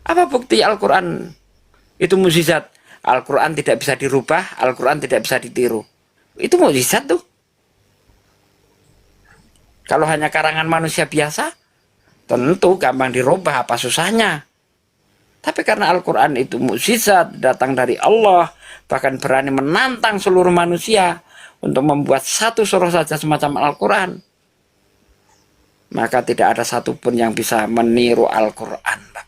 Apa bukti Al-Quran itu mukjizat? Al-Quran tidak bisa dirubah, Al-Quran tidak bisa ditiru. Itu mukjizat tuh. Kalau hanya karangan manusia biasa, tentu gampang dirubah, apa susahnya. Tapi karena Al-Quran itu mukjizat, datang dari Allah, bahkan berani menantang seluruh manusia untuk membuat satu surah saja semacam Al-Quran, maka tidak ada satupun yang bisa meniru Al-Quran, Pak.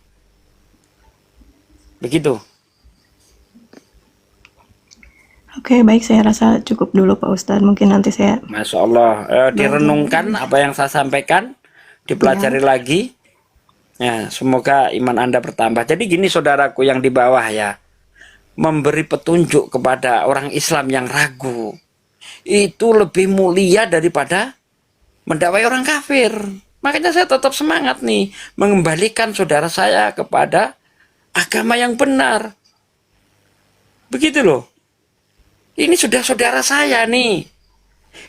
Begitu. Oke, baik, saya rasa cukup dulu Pak Ustadz. Mungkin nanti saya Masya Allah, direnungkan apa yang saya sampaikan, dipelajari lagi. Ya, semoga iman Anda bertambah. Jadi gini saudaraku yang di bawah ya, memberi petunjuk kepada orang Islam yang ragu, itu lebih mulia daripada mendakwai orang kafir. Makanya saya tetap semangat nih, mengembalikan saudara saya kepada agama yang benar. Begitu loh. Ini sudah saudara saya nih.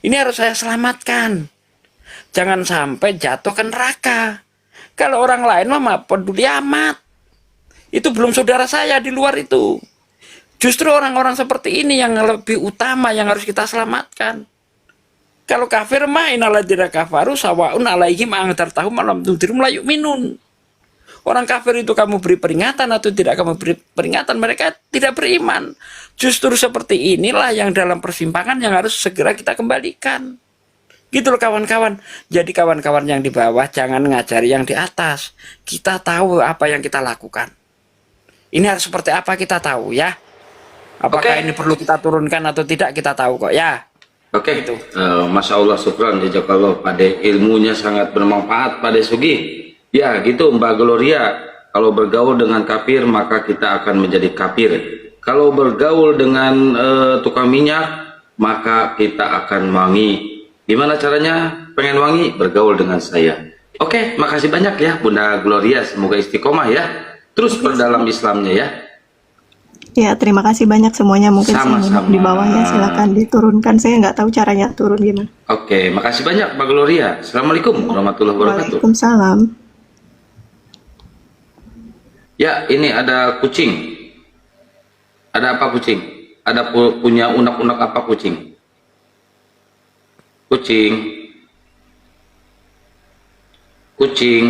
Ini harus saya selamatkan. Jangan sampai jatuh ke neraka. Kalau orang lain mah peduli amat. Itu belum saudara saya di luar itu. Justru orang-orang seperti ini yang lebih utama yang harus kita selamatkan. Kalau kafir mah innalladzina kafaru sawaun alaihim anzartahum am lam tunzirum la yu'minun. Orang kafir itu kamu beri peringatan atau tidak kamu beri peringatan, mereka tidak beriman. Justru seperti inilah yang dalam persimpangan yang harus segera kita kembalikan. Gitu loh kawan-kawan. Jadi kawan-kawan yang di bawah jangan ngajari yang di atas. Kita tahu apa yang kita lakukan. Ini harus seperti apa kita tahu ya. Apakah ini perlu kita turunkan atau tidak kita tahu kok ya. Oke, Masya Allah, syukran jazakallah, Pade, ilmunya sangat bermanfaat Pade Sugi. Ya gitu Mbak Gloria, kalau bergaul dengan kafir maka kita akan menjadi kafir. Kalau bergaul dengan tukang minyak maka kita akan wangi. Gimana caranya pengen wangi? Bergaul dengan saya. Oke, makasih banyak ya Bunda Gloria, semoga istiqomah ya. Terus perdalam Islamnya ya. ya terima kasih banyak semuanya. Mungkin saya Sama-sama. di bawahnya silakan diturunkan. Saya nggak tahu caranya turun gimana. Oke, makasih banyak Mbak Gloria. Assalamualaikum warahmatullahi wabarakatuh. Waalaikumsalam. Ya, ini ada kucing. Ada apa kucing? Ada punya unak-unak apa kucing? Kucing. Kucing.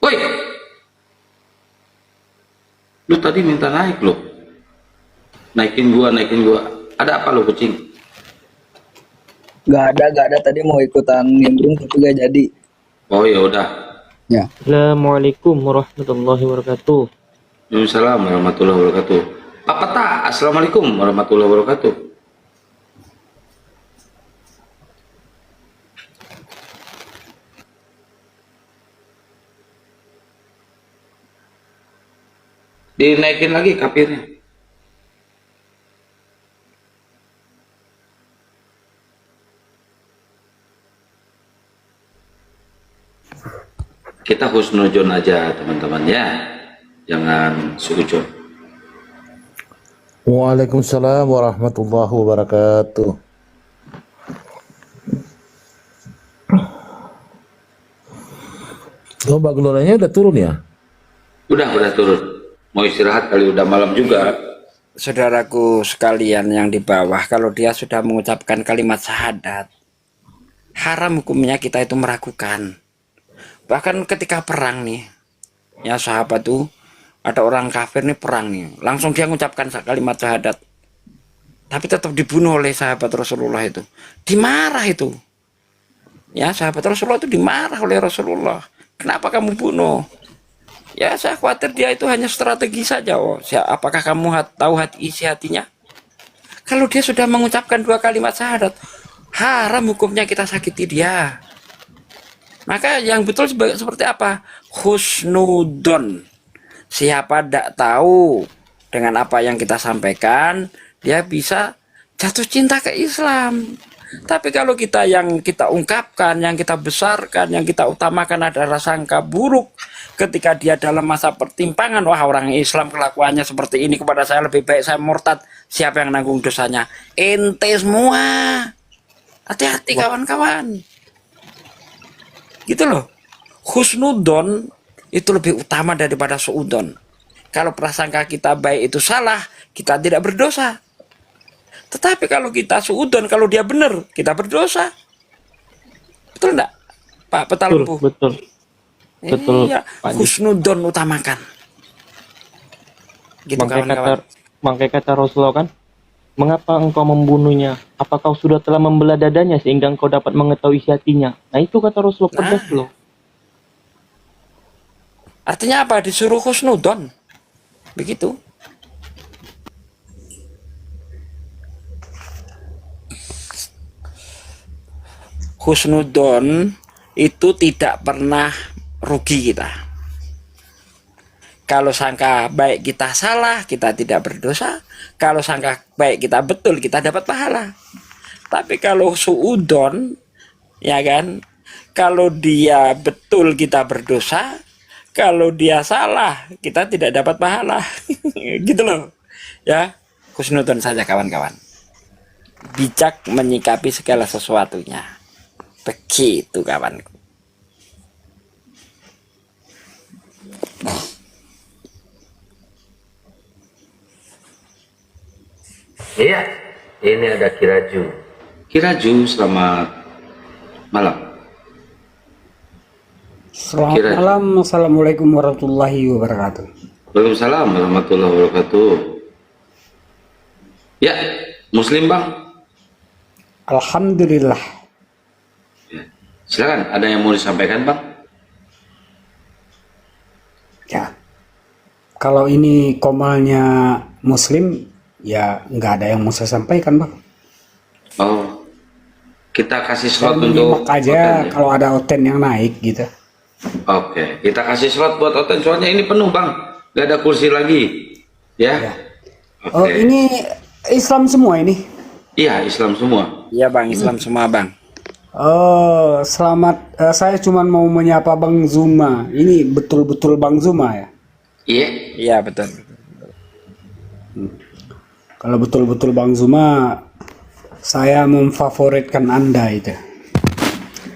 Woi. Lu tadi minta naik lo. Naikin gua. Ada apa lo kucing? Gak ada tadi mau ikutan nimbrung tapi gak jadi. Oh ya udah. Ya. Assalamualaikum warahmatullahi wabarakatuh. Waalaikumsalam warahmatullahi wabarakatuh. Apa tak? Assalamualaikum warahmatullahi wabarakatuh. Dinaikin lagi kafirnya. Kita husnuzon aja teman-teman ya, jangan suudzon. Waalaikumsalam warahmatullahi wabarakatuh. Oh, Mbak Glorianya udah turun ya? Udah turun. Mau istirahat kali, udah malam juga. Saudaraku sekalian yang di bawah, kalau dia sudah mengucapkan kalimat syahadat, haram hukumnya kita itu meragukan. Bahkan ketika perang nih, ya sahabat tuh, ada orang kafir nih perang nih, langsung dia mengucapkan kalimat syahadat, tapi tetap dibunuh oleh sahabat Rasulullah itu, dimarah itu, ya sahabat Rasulullah itu dimarah oleh Rasulullah, kenapa kamu bunuh? Ya saya khawatir dia itu hanya strategi saja. Oh, apakah kamu tahu isi hatinya? Kalau dia sudah mengucapkan 2 kalimat syahadat, haram hukumnya kita sakiti dia. Maka yang betul seperti apa? Husnudon. Siapa tidak tahu dengan apa yang kita sampaikan, dia bisa jatuh cinta ke Islam. Tapi kalau kita yang kita ungkapkan, yang kita besarkan, yang kita utamakan adalah sangka buruk ketika dia dalam masa pertimpangan, wah orang Islam kelakuannya seperti ini, kepada saya lebih baik saya murtad, siapa yang nanggung dosanya? Ente semua. Hati-hati kawan-kawan. Gitu loh. Husnudon itu lebih utama daripada suudon. Kalau prasangka kita baik itu salah, kita tidak berdosa. Tetapi kalau kita suudon, kalau dia benar, kita berdosa. Betul enggak, Pak Petalumpuh? Betul. Betul. Iya, Pak Haji. husnudon utamakan. Gitu kawan-kawan. Makanya kata Rasulullah kan, mengapa engkau membunuhnya? Apa kau sudah telah membelah dadanya sehingga engkau dapat mengetahui isi hatinya? Nah itu kata Rasulullah, pedas loh. Artinya apa? Disuruh husnudon. Begitu. Husnudon itu tidak pernah rugi kita. Kalau sangka baik kita salah, kita tidak berdosa. Kalau sangka baik kita betul, kita dapat pahala. Tapi kalau suudon, ya kan, kalau dia betul kita berdosa, kalau dia salah kita tidak dapat pahala. Gitu loh. Ya, husnudon saja kawan-kawan. Bijak menyikapi segala sesuatunya. Begitu kawanku. Iya, ini ada Kiraju. Kiraju, selamat malam. Selamat malam, assalamualaikum warahmatullahi wabarakatuh. Waalaikumsalam warahmatullahi wabarakatuh. Ya, Muslim bang. Alhamdulillah. Silakan, ada yang mau disampaikan bang? Ya, kalau ini komalnya Muslim, ya nggak ada yang mau saya sampaikan bang. Oh, kita kasih Saya slot untuk menyimak aja Oten, ya? kalau ada Oten yang naik gitu. Oke, kita kasih slot buat Oten, soalnya ini penuh bang, nggak ada kursi lagi, ya? Ya. Oke. Oh ini Islam semua ini. Iya, Islam semua. Iya bang, Islam semua bang. Oh selamat, saya cuma mau menyapa Bang Zuma. Ini betul-betul Bang Zuma ya? Iya. Iya betul. Kalau betul-betul Bang Zuma, saya memfavoritkan Anda itu.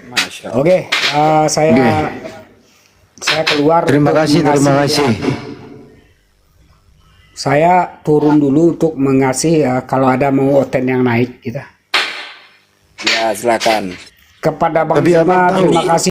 Masya Allah. Oke, saya keluar. Terima untuk kasih, terima mengasih, kasih. saya turun dulu untuk mengasih kalau ada mau Oten yang naik gitu. Ya silakan. Kepada Bang Tapi Zuma, abang tahu. terima kasih.